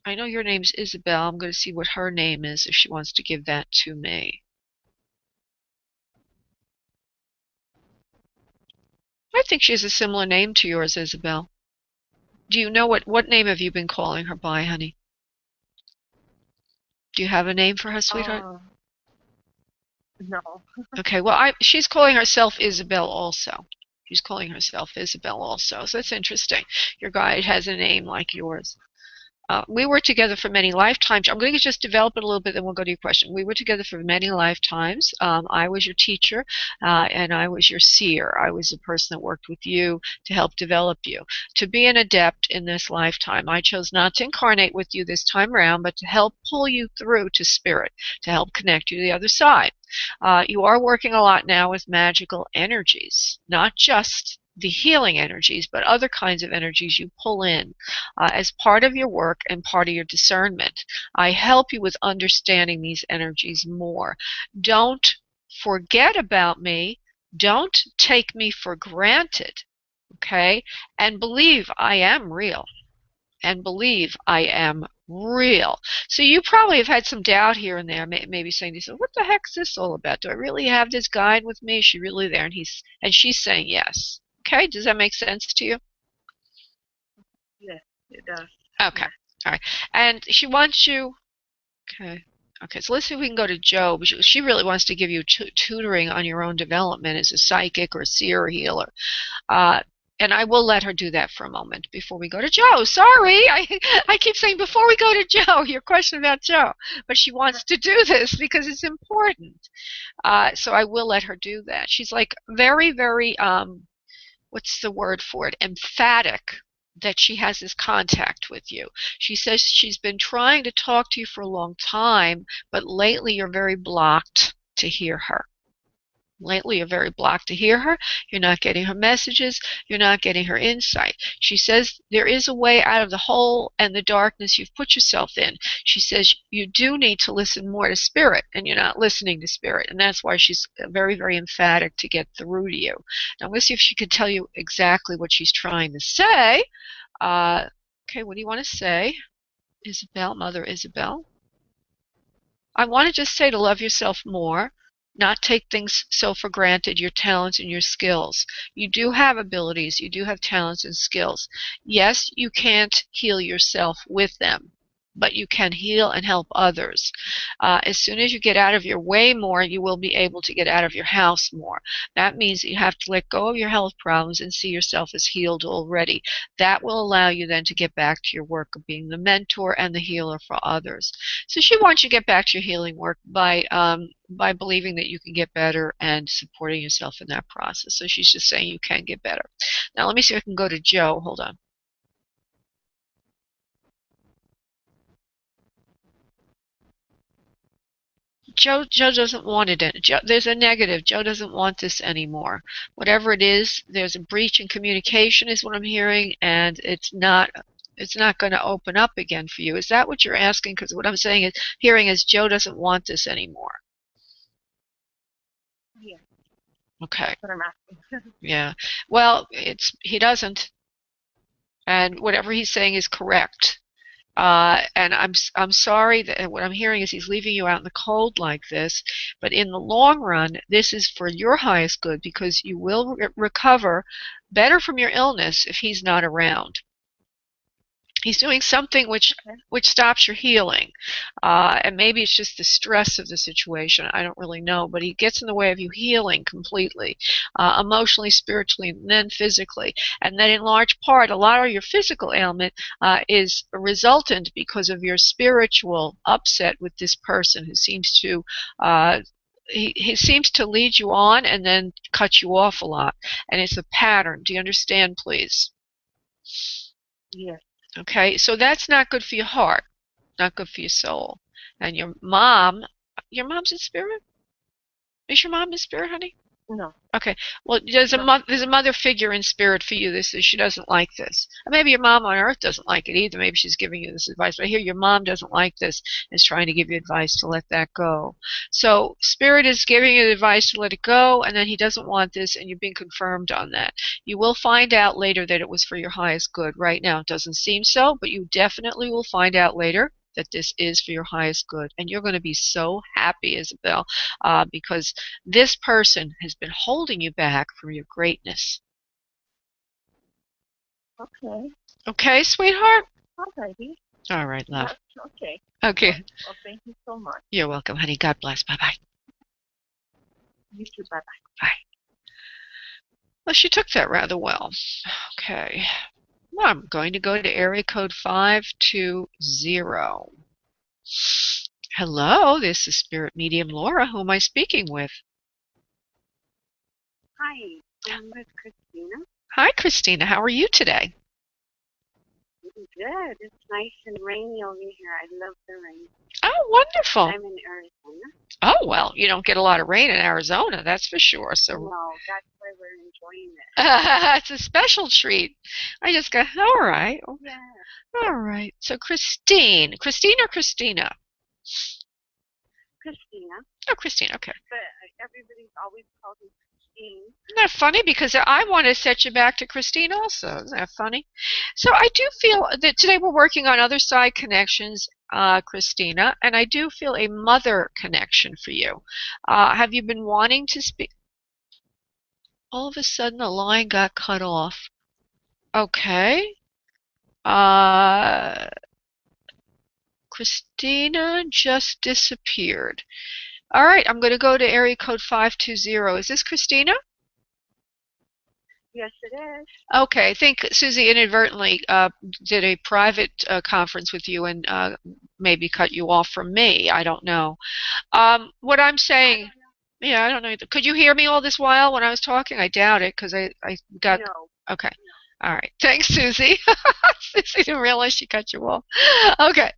I know your name's Isabel. I'm going to see what her name is if she wants to give that to me. I think she has a similar name to yours, Isabel. Do you know what name have you been calling her by, honey? Do you have a name for her, sweetheart? No. Okay, well, she's calling herself Isabel also. She's calling herself Isabel also, so that's interesting. Your guide has a name like yours. We were together for many lifetimes. I'm going to just develop it a little bit, then we'll go to your question. We were together for many lifetimes. I was your teacher, and I was your seer. I was the person that worked with you to help develop you. To be an adept in this lifetime, I chose not to incarnate with you this time around, but to help pull you through to spirit, to help connect you to the other side. You are working a lot now with magical energies, not just the healing energies, but other kinds of energies you pull in as part of your work and part of your discernment. I help you with understanding these energies more. Don't forget about me. Don't take me for granted, okay? And believe I am real. And believe I am real. So you probably have had some doubt here and there, maybe saying to yourself, what the heck is this all about? Do I really have this guide with me? Is she really there? And she's saying yes. Okay, does that make sense to you? Yes, it does. Okay. Yes. All right. And she wants you. Okay. Okay. So let's see if we can go to Jo. She really wants to give you tutoring on your own development as a psychic or seer or healer. Uh, and I will let her do that for a moment before we go to Jo. Sorry, I keep saying before we go to Jo, your question about Jo. But she wants to do this because it's important. So I will let her do that. She's like very, very what's the word for it, emphatic that she has this contact with you. She says she's been trying to talk to you for a long time, but lately you're very blocked to hear her. Lately, you're very blocked to hear her. You're not getting her messages. You're not getting her insight. She says there is a way out of the hole and the darkness you've put yourself in. She says you do need to listen more to spirit, and you're not listening to spirit. And that's why she's very, very emphatic to get through to you. Now, I'm going to see if she can tell you exactly what she's trying to say. Okay, what do you want to say? Isabel, Mother Isabel. I want to just say to love yourself more, not take things so for granted, your talents and your skills. You do have abilities, you do have talents and skills. Yes, you can't heal yourself with them, but you can heal and help others. As soon as you get out of your way more, you will be able to get out of your house more. That means that you have to let go of your health problems and see yourself as healed already. That will allow you then to get back to your work of being the mentor and the healer for others. So she wants you to get back to your healing work by believing that you can get better and supporting yourself in that process. So she's just saying you can get better. Now let me see if I can go to Jo. Hold on. Jo doesn't want it. There's a negative. Jo doesn't want this anymore. Whatever it is, there's a breach in communication, is what I'm hearing, and it's not going to open up again for you. Is that what you're asking? Because what I'm saying is, hearing is Jo doesn't want this anymore. Yes. Okay. That's what I'm asking. Yeah. Well, he doesn't, and whatever he's saying is correct. And I'm sorry that what I'm hearing is he's leaving you out in the cold like this, but in the long run, this is for your highest good because you will recover better from your illness if he's not around. He's doing something which stops your healing, and maybe it's just the stress of the situation. I don't really know, but he gets in the way of you healing completely, emotionally, spiritually, and then physically. And then, in large part, a lot of your physical ailment is resultant because of your spiritual upset with this person who seems to. He seems to lead you on and then cut you off a lot, and it's a pattern. Do you understand, please? Yes. Okay, so that's not good for your heart, not good for your soul. And your mom's in spirit? Is your mom in spirit, honey? No. Okay. Well, there's a mother figure in spirit for you. She doesn't like this. And maybe your mom on earth doesn't like it either. Maybe she's giving you this advice. But I hear your mom doesn't like this and is trying to give you advice to let that go. So spirit is giving you advice to let it go, and then he doesn't want this, and you've been confirmed on that. You will find out later that it was for your highest good. Right now, it doesn't seem so, but you definitely will find out later that this is for your highest good. And you're going to be so happy, Isabel, because this person has been holding you back from your greatness. Okay. Okay, sweetheart? Alrighty. All right, love. Okay. Okay. Well, thank you so much. You're welcome, honey. God bless. Bye-bye. You too. Bye-bye. Bye. Well, she took that rather well. Okay. Well, I'm going to go to area code 520. Hello, this is Spirit Medium Laura. Who am I speaking with? Hi, I'm with Christina. Hi, Christina. How are you today? Good. It's nice and rainy over here. I love the rain. Oh, wonderful. I'm in Arizona. Oh, well, you don't get a lot of rain in Arizona, that's for sure. So No, that's why we're enjoying it. it's a special treat. I just go, all right. Yeah. All right. So Christine or Christina? Christina. Oh, Christine, okay. But everybody's always called me Christine. Isn't that funny? Because I want to set you back to Christine also. Isn't that funny? So I do feel that today we're working on other side connections, Christina, and I do feel a mother connection for you. Have you been wanting to speak? All of a sudden the line got cut off. Okay. Christina just disappeared. All right, I'm going to go to area code 520. Is this Christina? Yes, it is. Okay, I think Susie inadvertently did a private conference with you and maybe cut you off from me. I don't know. What I'm saying, yeah, I don't know either. Could you hear me all this while when I was talking? I doubt it because I got. No. Okay. All right. Thanks, Susie. Susie didn't realize she cut you off. Okay.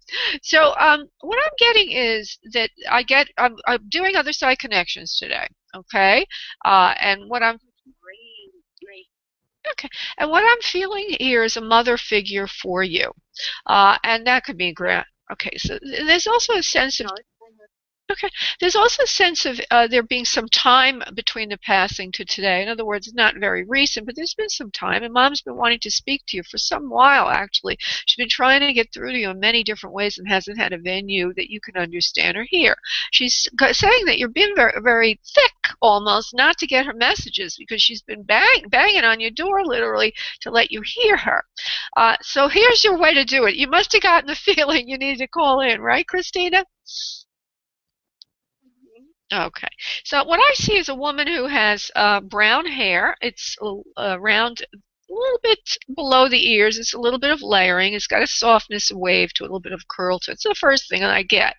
So what I'm getting is that I'm doing other side connections today. Okay. And what I'm Great. Okay. And what I'm feeling here is a mother figure for you. And that could be great. Okay. So there's also a sense of Okay. There's also a sense of there being some time between the passing to today. In other words, it's not very recent, but there's been some time, and Mom's been wanting to speak to you for some while, actually. She's been trying to get through to you in many different ways and hasn't had a venue that you can understand or hear. She's saying that you're being very, very thick, almost, not to get her messages, because she's been banging on your door, literally, to let you hear her. So here's your way to do it. You must have gotten the feeling you needed to call in, right, Christina? Okay. So what I see is a woman who has brown hair. It's around a little bit below the ears. It's a little bit of layering. It's got a softness, a wave to it, a little bit of curl to it. It's the first thing that I get.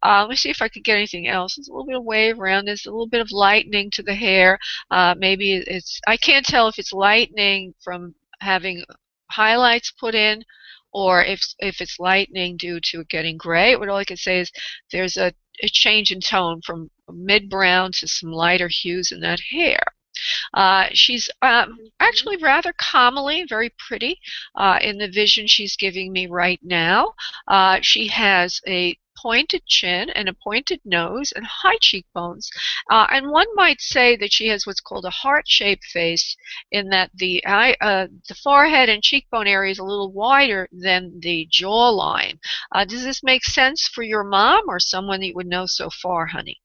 Let me see if I could get anything else. There's a little bit of wave around this, a little bit of lightening to the hair. Maybe I can't tell if it's lightening from having highlights put in or if it's lightening due to it getting gray. What all I can say is there's a change in tone from mid-brown to some lighter hues in that hair. She's actually rather comely, very pretty in the vision she's giving me right now. She has a pointed chin and a pointed nose and high cheekbones. And one might say that she has what's called a heart-shaped face, in that the forehead and cheekbone area is a little wider than the jawline. Does this make sense for your mom or someone that you would know so far, honey?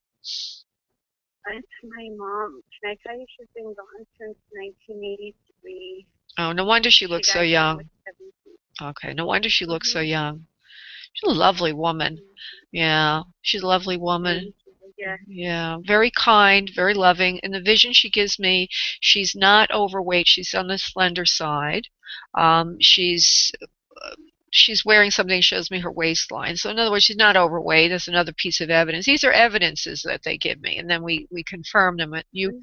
It's my mom. Can I tell you she's been gone since 1983? Oh, no wonder she looks so young. 17. Okay, no wonder she looks so young. She's a lovely woman. Yeah, she's a lovely woman. Yeah. Yeah, very kind, very loving. In the vision she gives me, she's not overweight. She's on the slender side. She's wearing something that shows me her waistline. So in other words, she's not overweight. That's another piece of evidence. These are evidences that they give me, and then we confirm them. You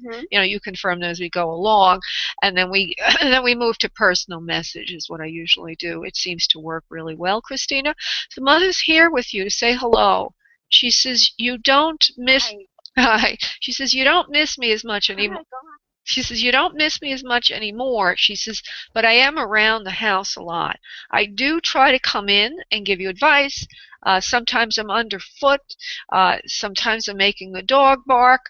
confirm them as we go along, and then we move to personal message is what I usually do. It seems to work really well, Christina. The mother's here with you to say hello. She says you don't miss. Hi. She says you don't miss me as much anymore. She says, you don't miss me as much anymore. She says, but I am around the house a lot. I do try to come in and give you advice. Sometimes I'm underfoot. Sometimes I'm making the dog bark.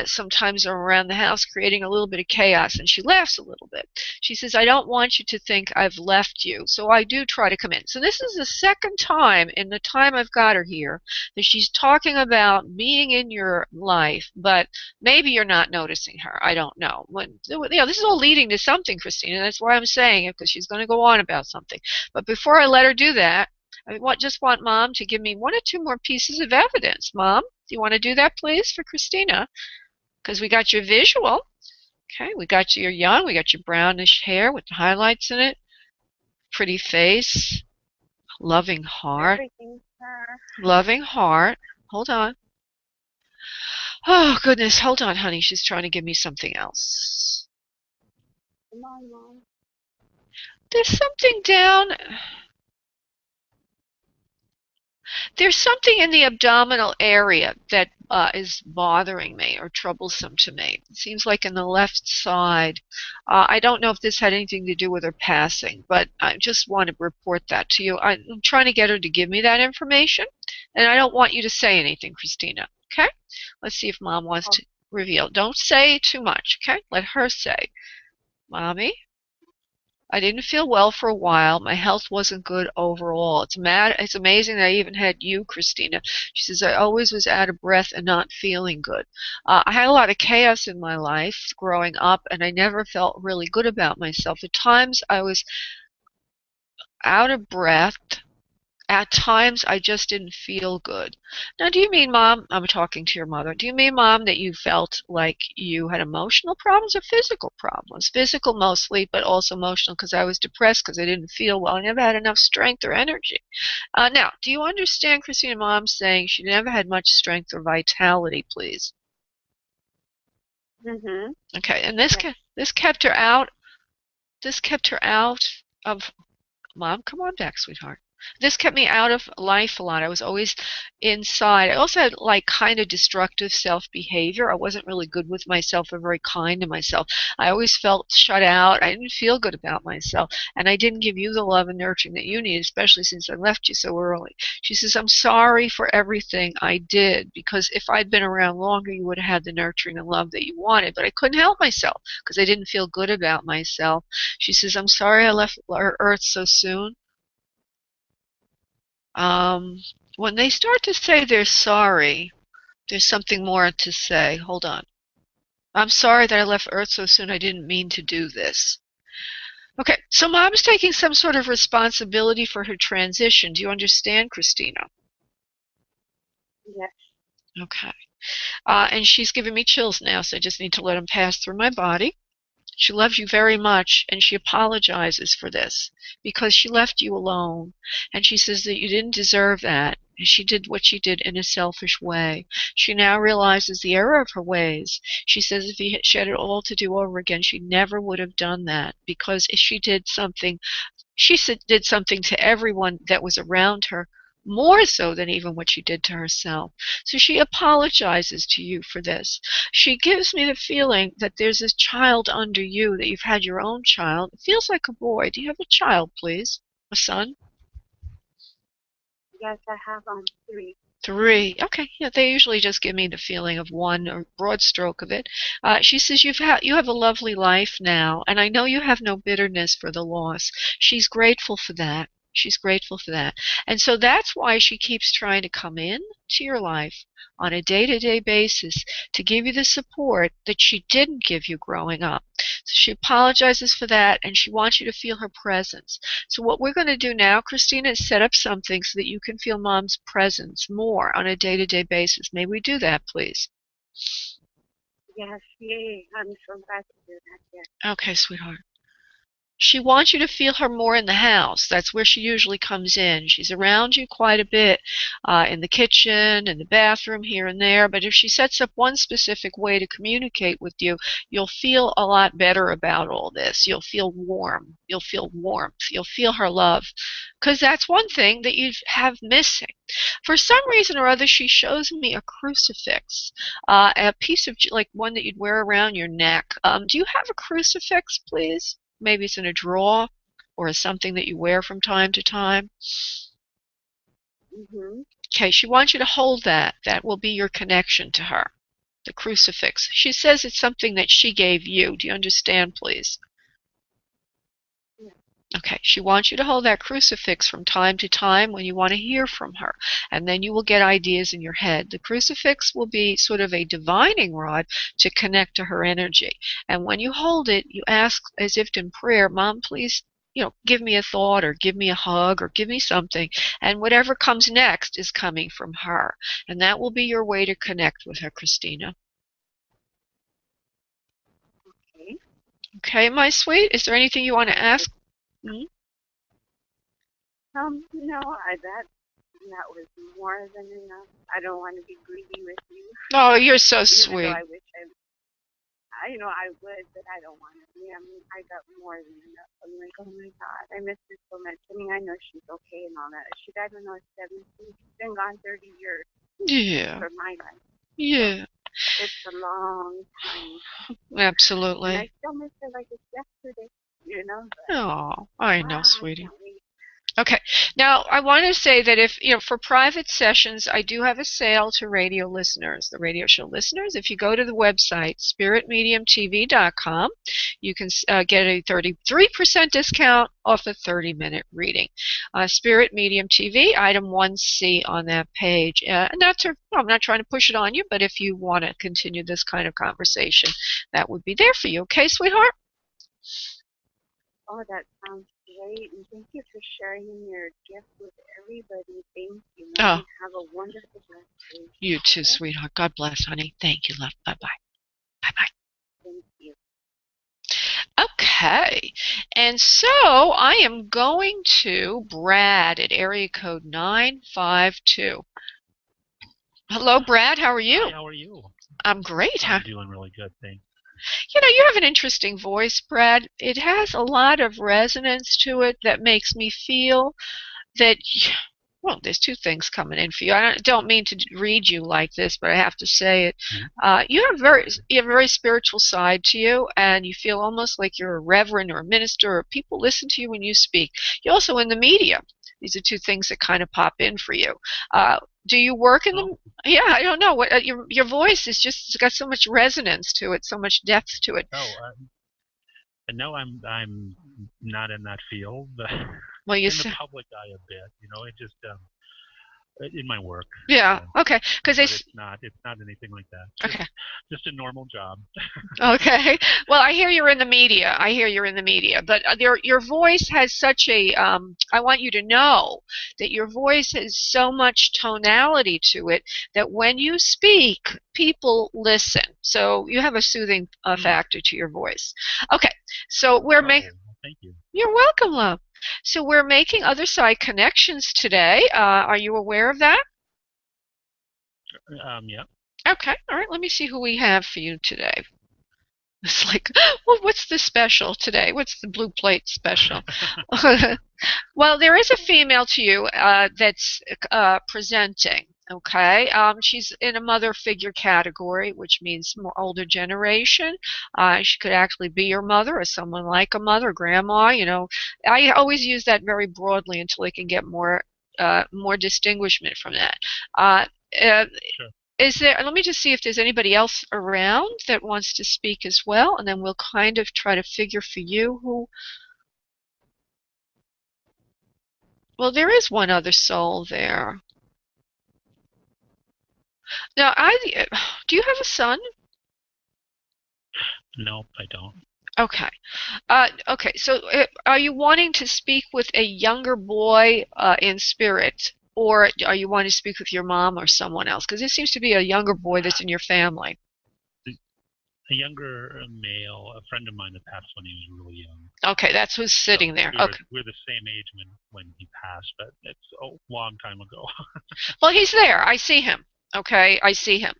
Sometimes I'm around the house creating a little bit of chaos. And she laughs a little bit. She says, I don't want you to think I've left you. So I do try to come in. So this is the second time in the time I've got her here that she's talking about being in your life, but maybe you're not noticing her. I don't know. This is all leading to something, Christina. That's why I'm saying it, because she's going to go on about something. But before I let her do that, I just want Mom to give me one or two more pieces of evidence. Mom, do you want to do that, please, for Christina? Because we got your visual. Okay, we got you. You're young. We got your brownish hair with the highlights in it. Pretty face. Loving heart. Loving heart. Hold on. Oh, goodness. Hold on, honey. She's trying to give me something else. Come on, Mom. There's something down. There's something in the abdominal area that is bothering me or troublesome to me. It seems like in the left side. I don't know if this had anything to do with her passing, but I just want to report that to you. I'm trying to get her to give me that information, and I don't want you to say anything, Christina. Okay? Let's see if Mom wants to reveal. Don't say too much, okay? Let her say. Mommy? I didn't feel well for a while. My health wasn't good overall. It's amazing that I even had you, Christina. She says, I always was out of breath and not feeling good. I had a lot of chaos in my life growing up, and I never felt really good about myself. At times, I was out of breath. At times, I just didn't feel good. Now, do you mean, Mom, I'm talking to your mother, do you mean, Mom, that you felt like you had emotional problems or physical problems? Physical mostly, but also emotional because I was depressed because I didn't feel well. I never had enough strength or energy. Now, do you understand Christina, Mom, saying she never had much strength or vitality, please? Mm-hmm. Okay, and this kept her out. This kept her out of. Mom, come on back, sweetheart. This kept me out of life a lot. I was always inside. I also had like kind of destructive self-behavior. I wasn't really good with myself or very kind to myself. I always felt shut out. I didn't feel good about myself. And I didn't give you the love and nurturing that you need, especially since I left you so early. She says, I'm sorry for everything I did, because if I'd been around longer, you would have had the nurturing and love that you wanted. But I couldn't help myself because I didn't feel good about myself. She says, I'm sorry I left Earth so soon. When they start to say they're sorry, there's something more to say. Hold on. I'm sorry that I left Earth so soon. I didn't mean to do this. Okay, so Mom's taking some sort of responsibility for her transition. Do you understand, Christina? Yes. Okay. And she's giving me chills now, so I just need to let them pass through my body. She loves you very much, and she apologizes for this because she left you alone. And she says that you didn't deserve that. And she did what she did in a selfish way. She now realizes the error of her ways. She says if she had it all to do over again, she never would have done that, because if she did something, did something to everyone that was around her, more so than even what she did to herself. So she apologizes to you for this. She gives me the feeling that there's this child under you, that you've had your own child. It feels like a boy. Do you have a child, please? A son? Yes, I have 3. 3. Okay, yeah, they usually just give me the feeling of 1 or broad stroke of it. She says you have a lovely life now, and I know you have no bitterness for the loss. She's grateful for that. She's grateful for that. And so that's why she keeps trying to come in to your life on a day-to-day basis to give you the support that she didn't give you growing up. So she apologizes for that, and she wants you to feel her presence. So what we're going to do now, Christina, is set up something so that you can feel Mom's presence more on a day-to-day basis. May we do that, please? Yes, yay. I'm so glad to do that, yes. Okay, sweetheart. She wants you to feel her more in the house. That's where she usually comes in. She's around you quite a bit, in the kitchen, in the bathroom, here and there. But if she sets up one specific way to communicate with you, you'll feel a lot better about all this. You'll feel warm. You'll feel warmth. You'll feel her love. Because that's one thing that you have missing. For some reason or other, she shows me a crucifix, a piece of, like one that you'd wear around your neck. Do you have a crucifix, please? Maybe it's in a drawer or something that you wear from time to time. Okay, she wants you to hold that. That will be your connection to her, the crucifix. She says it's something that she gave you. Do you understand, please? Okay, she wants you to hold that crucifix from time to time when you want to hear from her, and then you will get ideas in your head. The crucifix will be sort of a divining rod to connect to her energy. And when you hold it, you ask as if in prayer, Mom, please, give me a thought or give me a hug or give me something. And whatever comes next is coming from her. And that will be your way to connect with her, Christina. Okay. Okay, my sweet. Is there anything you want to ask? Mm-hmm. No, that was more than enough. I don't want to be greedy with you. Oh, you're so sweet. I wish I would, but I don't want to be. I mean, I got more than enough. I'm like, oh my God, I miss her so much. I mean, I know she's okay and all that. She died when I was 17. She's been gone 30 years. Yeah. For my life. Yeah. So it's a long time. Absolutely. And I still miss her like it's yesterday, But, oh, I know, sweetie. I can't wait. Okay. Now, I want to say that if, for private sessions, I do have a sale to radio listeners, the radio show listeners. If you go to the website, spiritmediumtv.com, you can get a 33% discount off a 30-minute reading. Spirit Medium TV, item 1C on that page. And I'm not trying to push it on you, but if you want to continue this kind of conversation, that would be there for you. Okay, sweetheart? Oh, that sounds great. And thank you for sharing your gift with everybody. Thank you. Have a wonderful day. You too, sweetheart. God bless, honey. Thank you, love. Bye-bye. Bye-bye. Thank you. Okay. And so I am going to Brad at area code 952. Hello, Brad. How are you? Hi, how are you? I'm great. I'm doing really good, thanks. You have an interesting voice, Brad. It has a lot of resonance to it that makes me feel that, well, there's two things coming in for you. I don't mean to read you like this, but I have to say it. Mm-hmm. You have a very spiritual side to you, and you feel almost like you're a reverend or a minister, or people listen to you when you speak. You're also in the media. These are two things that kind of pop in for you. Do you work in the? Yeah, I don't know. What your voice is just got so much resonance to it, so much depth to it. No, I'm not in that field. Well, in the public eye a bit, it just in my work. Yeah. Okay. Because it's not anything like that. Okay. Just a normal job. Okay. Well, I hear you're in the media. But your voice has such a. I want you to know that your voice has so much tonality to it that when you speak, people listen. So you have a soothing factor to your voice. Okay. So we're making. Thank you. You're welcome, love. So we're making other side connections today. Are you aware of that? Yeah. Okay. All right. Let me see who we have for you today. It's like, well, what's the special today? What's the blue plate special? Well, there is a female to you that's presenting. Okay, she's in a mother figure category, which means more older generation. She could actually be your mother or someone like a mother, grandma. I always use that very broadly until I can get more more distinguishment from that. Uh, Sure. Is there? Let me just see if there's anybody else around that wants to speak as well, and then we'll kind of try to figure for you who. Well, there is one other soul there. Now, do you have a son? Nope, I don't. Okay. Okay. So, are you wanting to speak with a younger boy in spirit, or are you wanting to speak with your mom or someone else? Because there seems to be a younger boy that's in your family. A younger male, a friend of mine that passed when he was really young. Okay, that's who's sitting there. Okay. We're the same age when he passed, but it's a long time ago. Well, he's there. I see him. Okay, I see him.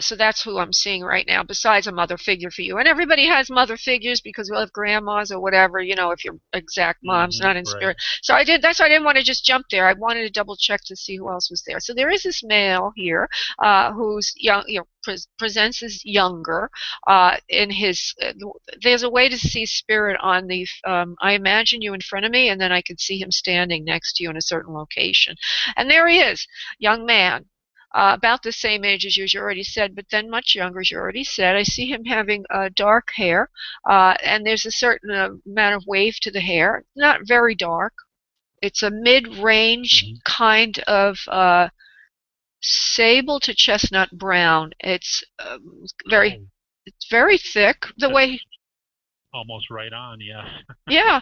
So that's who I'm seeing right now, besides a mother figure for you. And everybody has mother figures because we'll have grandmas or whatever, if your exact mom's not in spirit. So that's why I didn't want to just jump there. I wanted to double check to see who else was there. So there is this male here who's young, presents as younger. There's a way to see spirit on the, I imagine you in front of me, and then I could see him standing next to you in a certain location. And there he is, young man. About the same age as you, as you already said, but then much younger, as you already said. I see him having dark hair, and there's a certain amount of wave to the hair. Not very dark. It's a mid-range kind of sable to chestnut brown. It's very thick. The way. Almost right on, yeah. Yeah.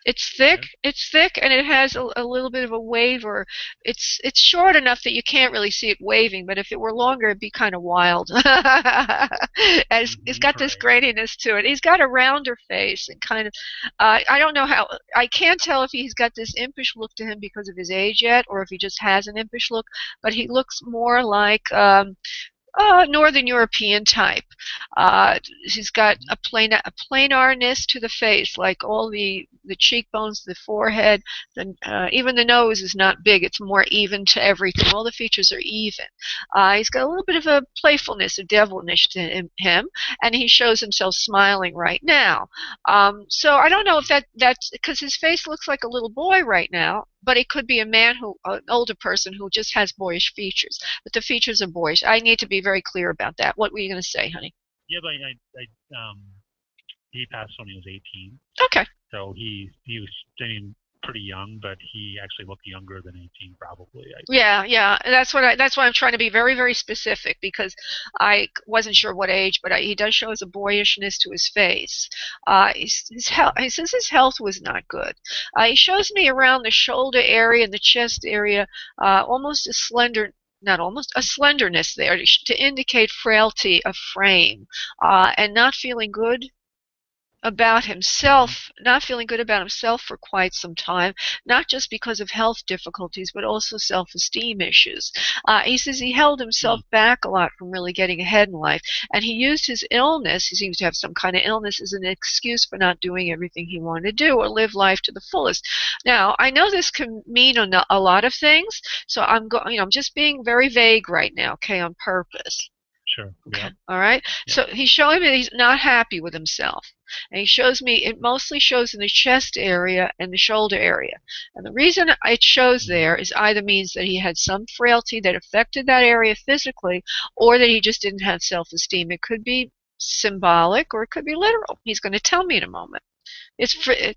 It's thick. Yeah. It's thick, and it has a little bit of a wave, or it's short enough that you can't really see it waving. But if it were longer, it'd be kind of wild. It's got this graininess to it. He's got a rounder face and kind of. I don't know how. I can't tell if he's got this impish look to him because of his age yet, or if he just has an impish look. But he looks more like. Northern European type. He's got a planarness to the face, like all the cheekbones, the forehead, even the nose is not big. It's more even to everything. All the features are even. He's got a little bit of a playfulness, a devilishness to him, and he shows himself smiling right now. So I don't know if that's because his face looks like a little boy right now, but it could be a man an older person who just has boyish features. But the features are boyish. I need to be very clear about that. What were you going to say, honey? Yeah, but he passed when he was 18. Okay. So he was pretty young, but he actually looked younger than 18, probably. Yeah. That's why I'm trying to be very, very specific, because I wasn't sure what age, but he does show as a boyishness to his face. He says his health was not good. He shows me around the shoulder area and the chest area, almost a slenderness there to indicate frailty of frame, and not feeling good about himself, not feeling good about himself for quite some time, not just because of health difficulties, but also self-esteem issues. He says he held himself back a lot from really getting ahead in life, and he used his illness, he seems to have some kind of illness, as an excuse for not doing everything he wanted to do or live life to the fullest. Now, I know this can mean a lot of things, so I'm just being very vague right now, okay, on purpose. Sure. Okay. Yep. All right. Yep. So he's showing me that he's not happy with himself. And he shows me, it mostly shows in the chest area and the shoulder area. And the reason it shows there is either means that he had some frailty that affected that area physically, or that he just didn't have self-esteem. It could be symbolic, or it could be literal. He's going to tell me in a moment. He's going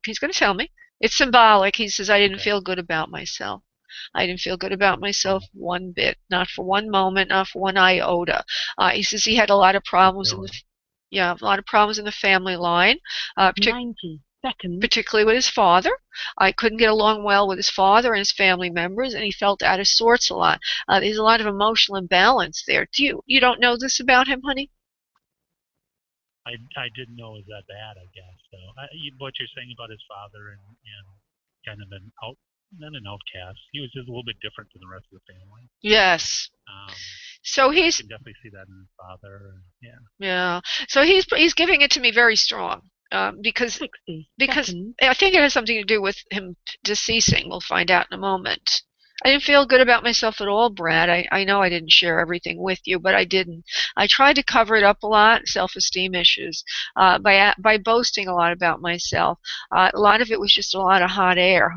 to tell me. It's symbolic. He says, I didn't feel good about myself. I didn't feel good about myself one bit, not for one moment, not for one iota. He says he had a lot of problems a lot of problems in the family line, 90 seconds. Particularly with his father. I couldn't get along well with his father and his family members, and he felt out of sorts a lot. There's a lot of emotional imbalance there. You don't know this about him, honey? I didn't know it was that bad, I guess. So what you're saying about his father and kind of not an outcast. He was just a little bit different than the rest of the family. Yes. So I can definitely see that in his father. Yeah. Yeah. So he's giving it to me very strong, because I think it has something to do with him deceasing. We'll find out in a moment. I didn't feel good about myself at all, Brad. I know I didn't share everything with you, but I didn't. I tried to cover it up a lot, self-esteem issues, by boasting a lot about myself. A lot of it was just a lot of hot air.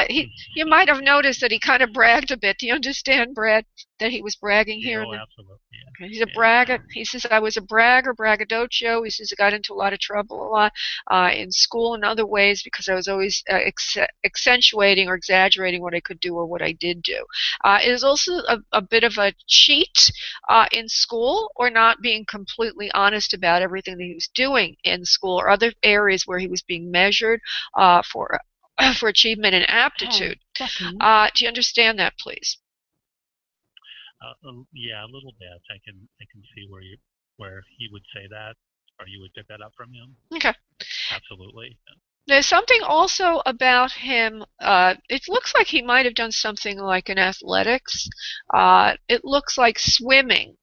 You might have noticed that he kind of bragged a bit. Do you understand, Brad, that he was bragging Yeah, here? oh, absolutely. Yeah. He's a bragger. He says I was a bragger, braggadocio. He says I got into a lot of trouble a lot in school and other ways because I was always accentuating or exaggerating what I could do or what I did do. It is also a bit of a cheat in school, or not being completely honest about everything that he was doing in school or other areas where he was being measured for for achievement and aptitude. Do you understand that, please? Yeah, a little bit. I can see where he would say that, or you would pick that up from him. Okay. Absolutely. There's something also about him. It looks like he might have done something like in athletics. It looks like swimming.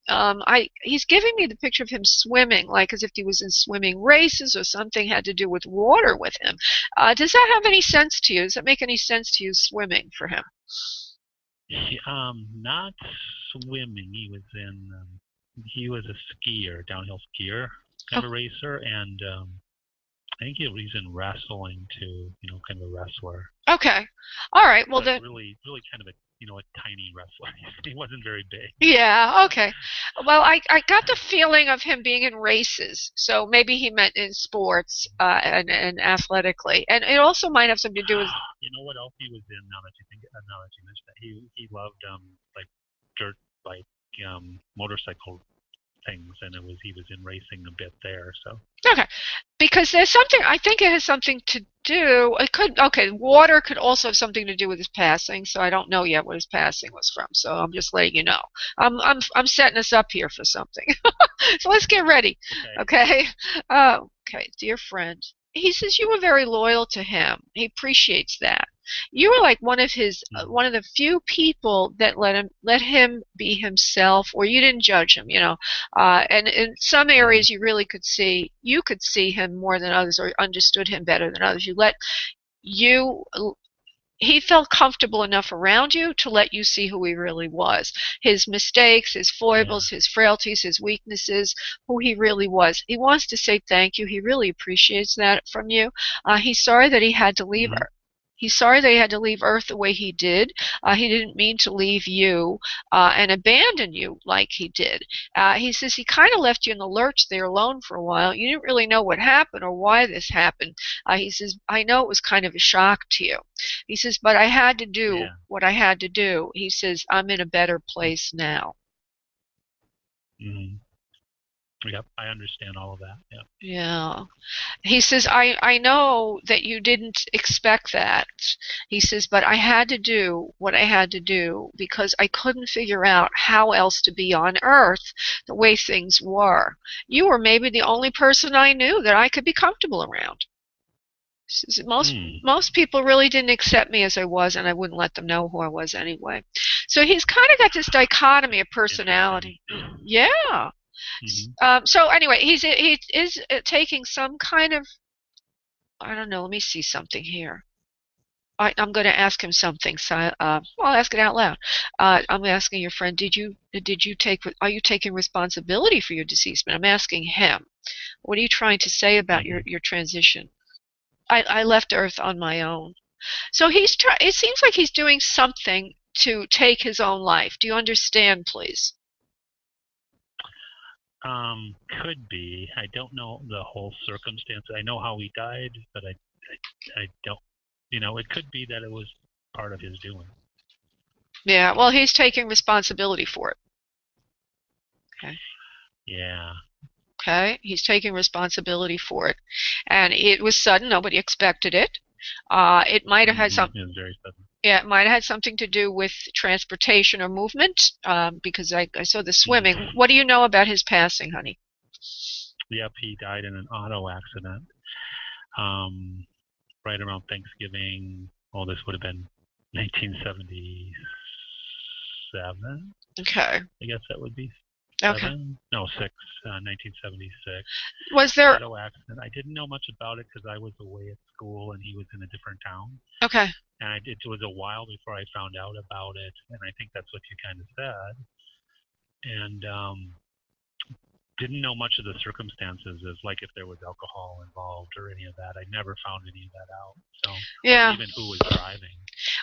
He's giving me the picture of him swimming, like as if he was in swimming races or something had to do with water with him. Does that have any sense to you? Does that make any sense to you, swimming for him? Not swimming. He was a skier, downhill skier, kind of a racer, and I think he was in wrestling too. Kind of a wrestler. Okay. All right. Well, but then. Really kind of a tiny wrestler. He wasn't very big. Yeah. Okay. Well, I got the feeling of him being in races, so maybe he meant in sports and athletically, and it also might have something to do with. You know what else he was in? Now that you mentioned that, he loved like dirt bike motorcycle things, and he was in racing a bit there. So. Okay. Because there's something, I think it has something to do, water could also have something to do with his passing, so I don't know yet what his passing was from, so I'm just letting you know. I'm setting us up here for something. So let's get ready. Okay? Okay, dear friend. He says you were very loyal to him. He appreciates that. You were like one of the few people that let him be himself, or you didn't judge him, and in some areas you could see him more than others, or understood him better than others. You he felt comfortable enough around you to let you see who he really was. His mistakes, his foibles, his frailties, his weaknesses, who he really was. He wants to say thank you. He really appreciates that from you. He's sorry that he had to leave Earth. He's sorry that he had to leave Earth the way he did. He didn't mean to leave you and abandon you like he did. He says he kind of left you in the lurch there alone for a while. You didn't really know what happened or why this happened. He says, I know it was kind of a shock to you. He says, but I had to do what I had to do. He says, I'm in a better place now. Yep, I understand all of that. Yep. Yeah. He says, I know that you didn't expect that. He says, but I had to do what I had to do because I couldn't figure out how else to be on Earth the way things were. You were maybe the only person I knew that I could be comfortable around. Most people really didn't accept me as I was, and I wouldn't let them know who I was anyway. So he's kind of got this dichotomy of personality. Yeah. So anyway, he is taking some kind of, I don't know. Let me see something here. I'm going to ask him something. So I'll ask it out loud. I'm asking your friend, are you taking responsibility for your deceasement? I'm asking him. What are you trying to say about your transition? I left Earth on my own. So it seems like he's doing something to take his own life. Do you understand, please? Could be. I don't know the whole circumstance. I know how he died, but I don't. It could be that it was part of his doing. Yeah. Well, he's taking responsibility for it. Okay. Yeah. Okay. He's taking responsibility for it, and it was sudden. Nobody expected it. It might have had something. It was very sudden. Yeah, it might have had something to do with transportation or movement, because I saw the swimming. What do you know about his passing, honey? Yep, he died in an auto accident right around Thanksgiving. Well, this would have been 1977. Okay. I guess that would be. Okay. No, 1976. Was there? Auto accident. I didn't know much about it because I was away at school and he was in a different town. Okay. And it was a while before I found out about it, and I think that's what you kind of said. And didn't know much of the circumstances, as like if there was alcohol involved or any of that. I never found any of that out. So Yeah. or even who was driving.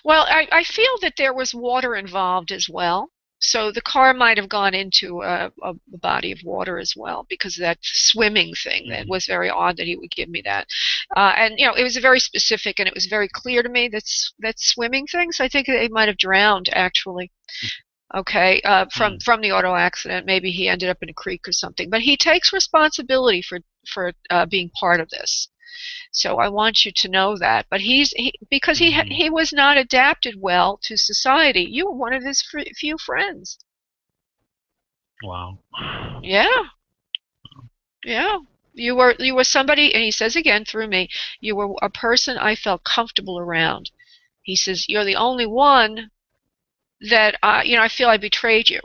Well, I feel that there was water involved as well. So the car might have gone into a body of water as well because of that swimming thing. That was very odd that he would give me that. And, you know, it was very specific and it was very clear to me that swimming thing. So I think they might have drowned, actually. Okay, from the auto accident. Maybe he ended up in a creek or something. But he takes responsibility for being part of this. So I want you to know that. But because he was not adapted well to society. You were one of his few friends. Wow. Yeah. Yeah. You were somebody, and he says again through me, you were a person I felt comfortable around. He says, you're the only one that I feel I betrayed you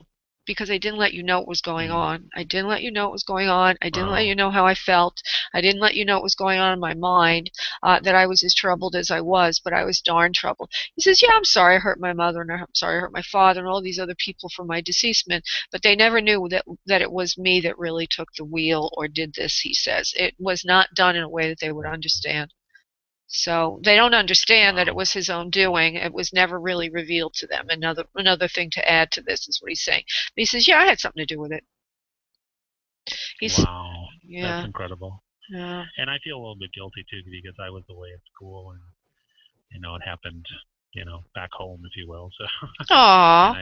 because I didn't let you know what was going on. I didn't let you know what was going on. I didn't let you know how I felt. I didn't let you know what was going on in my mind, that I was as troubled as I was, but I was darn troubled. He says, yeah, I'm sorry I hurt my mother, and I'm sorry I hurt my father and all these other people for my deceasement, but they never knew that it was me that really took the wheel or did this, he says. It was not done in a way that they would understand. So they don't understand that it was his own doing. It was never really revealed to them. Another thing to add to this is what he's saying. But he says, yeah, I had something to do with it. Wow. Yeah. That's incredible. Yeah. And I feel a little bit guilty too because I was away at school and it happened, back home, if you will. So Aww.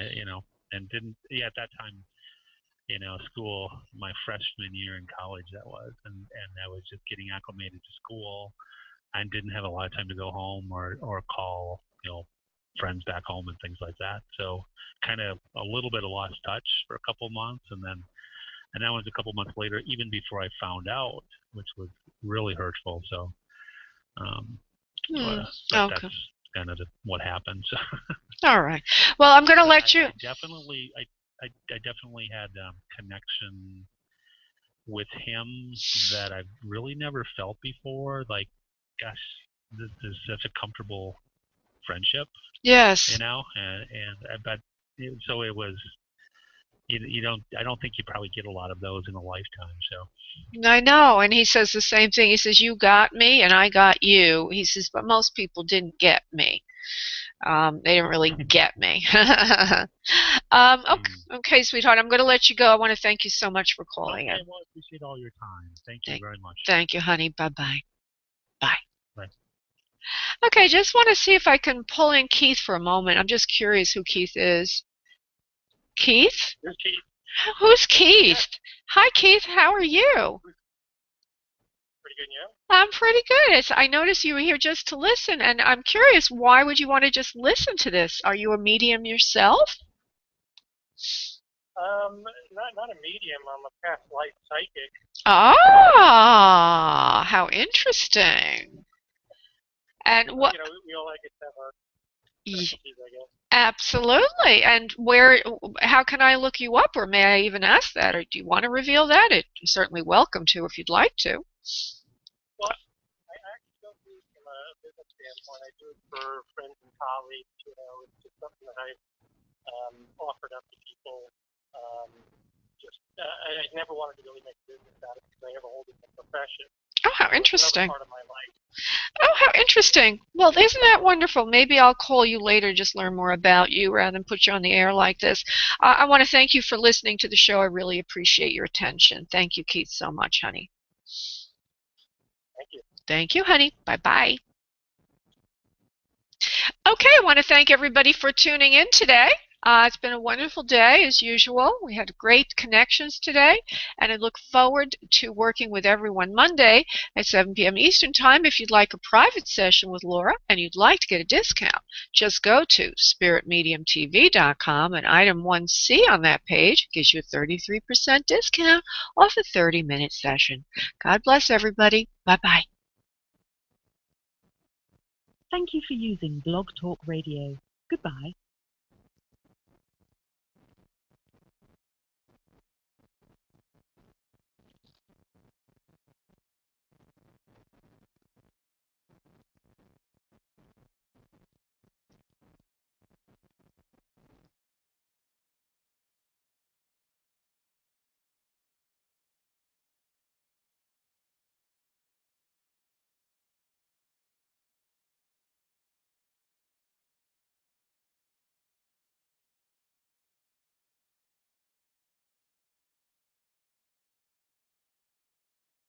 And at that time, school, my freshman year in college that was, and I was just getting acclimated to school. I didn't have a lot of time to go home or call, friends back home and things like that. So kind of a little bit of lost touch for a couple of months. And that was a couple of months later, even before I found out, which was really hurtful. So okay. That's kind of what happened. So. All right. Well, I'm going to let you. I definitely had connection with him that I've really never felt before. Like, gosh, this is such a comfortable friendship. Yes. So it was. I don't think you probably get a lot of those in a lifetime. So. I know, and he says the same thing. He says, "You got me, and I got you." He says, "But most people didn't get me. They didn't really get me." Okay, sweetheart, I'm going to let you go. I want to thank you so much for calling in. Well, I appreciate all your time. Thank you very much. Thank you, honey. Bye-bye. Bye. Bye. Okay, just want to see if I can pull in Keith for a moment. I'm just curious who Keith is. Keith? Who's Keith? Who's Keith? Yeah. Hi, Keith. How are you? Pretty good, you? I'm pretty good. I noticed you were here just to listen, and I'm curious, why would you want to just listen to this? Are you a medium yourself? Not a medium. I'm a past life psychic. Ah, how interesting. And what? We all get to have our specialties, I guess. Absolutely. And how can I look you up, or may I even ask that, or do you want to reveal that? You're certainly welcome to if you'd like to. Well, I actually don't do it from a business standpoint. I do it for friends and colleagues. It's just something that I've offered up to people. I never wanted to really make business out of it because I have a whole different profession. Oh, how interesting. Part of my life. Oh, how interesting. Well, isn't that wonderful? Maybe I'll call you later to just learn more about you rather than put you on the air like this. I want to thank you for listening to the show. I really appreciate your attention. Thank you, Keith, so much, honey. Thank you. Thank you, honey. Bye-bye. Okay, I want to thank everybody for tuning in today. It's been a wonderful day, as usual. We had great connections today, and I look forward to working with everyone Monday at 7 p.m. Eastern Time. If you'd like a private session with Laura and you'd like to get a discount, just go to spiritmediumtv.com, and item 1C on that page gives you a 33% discount off a 30-minute session. God bless everybody. Bye-bye. Thank you for using Blog Talk Radio. Goodbye.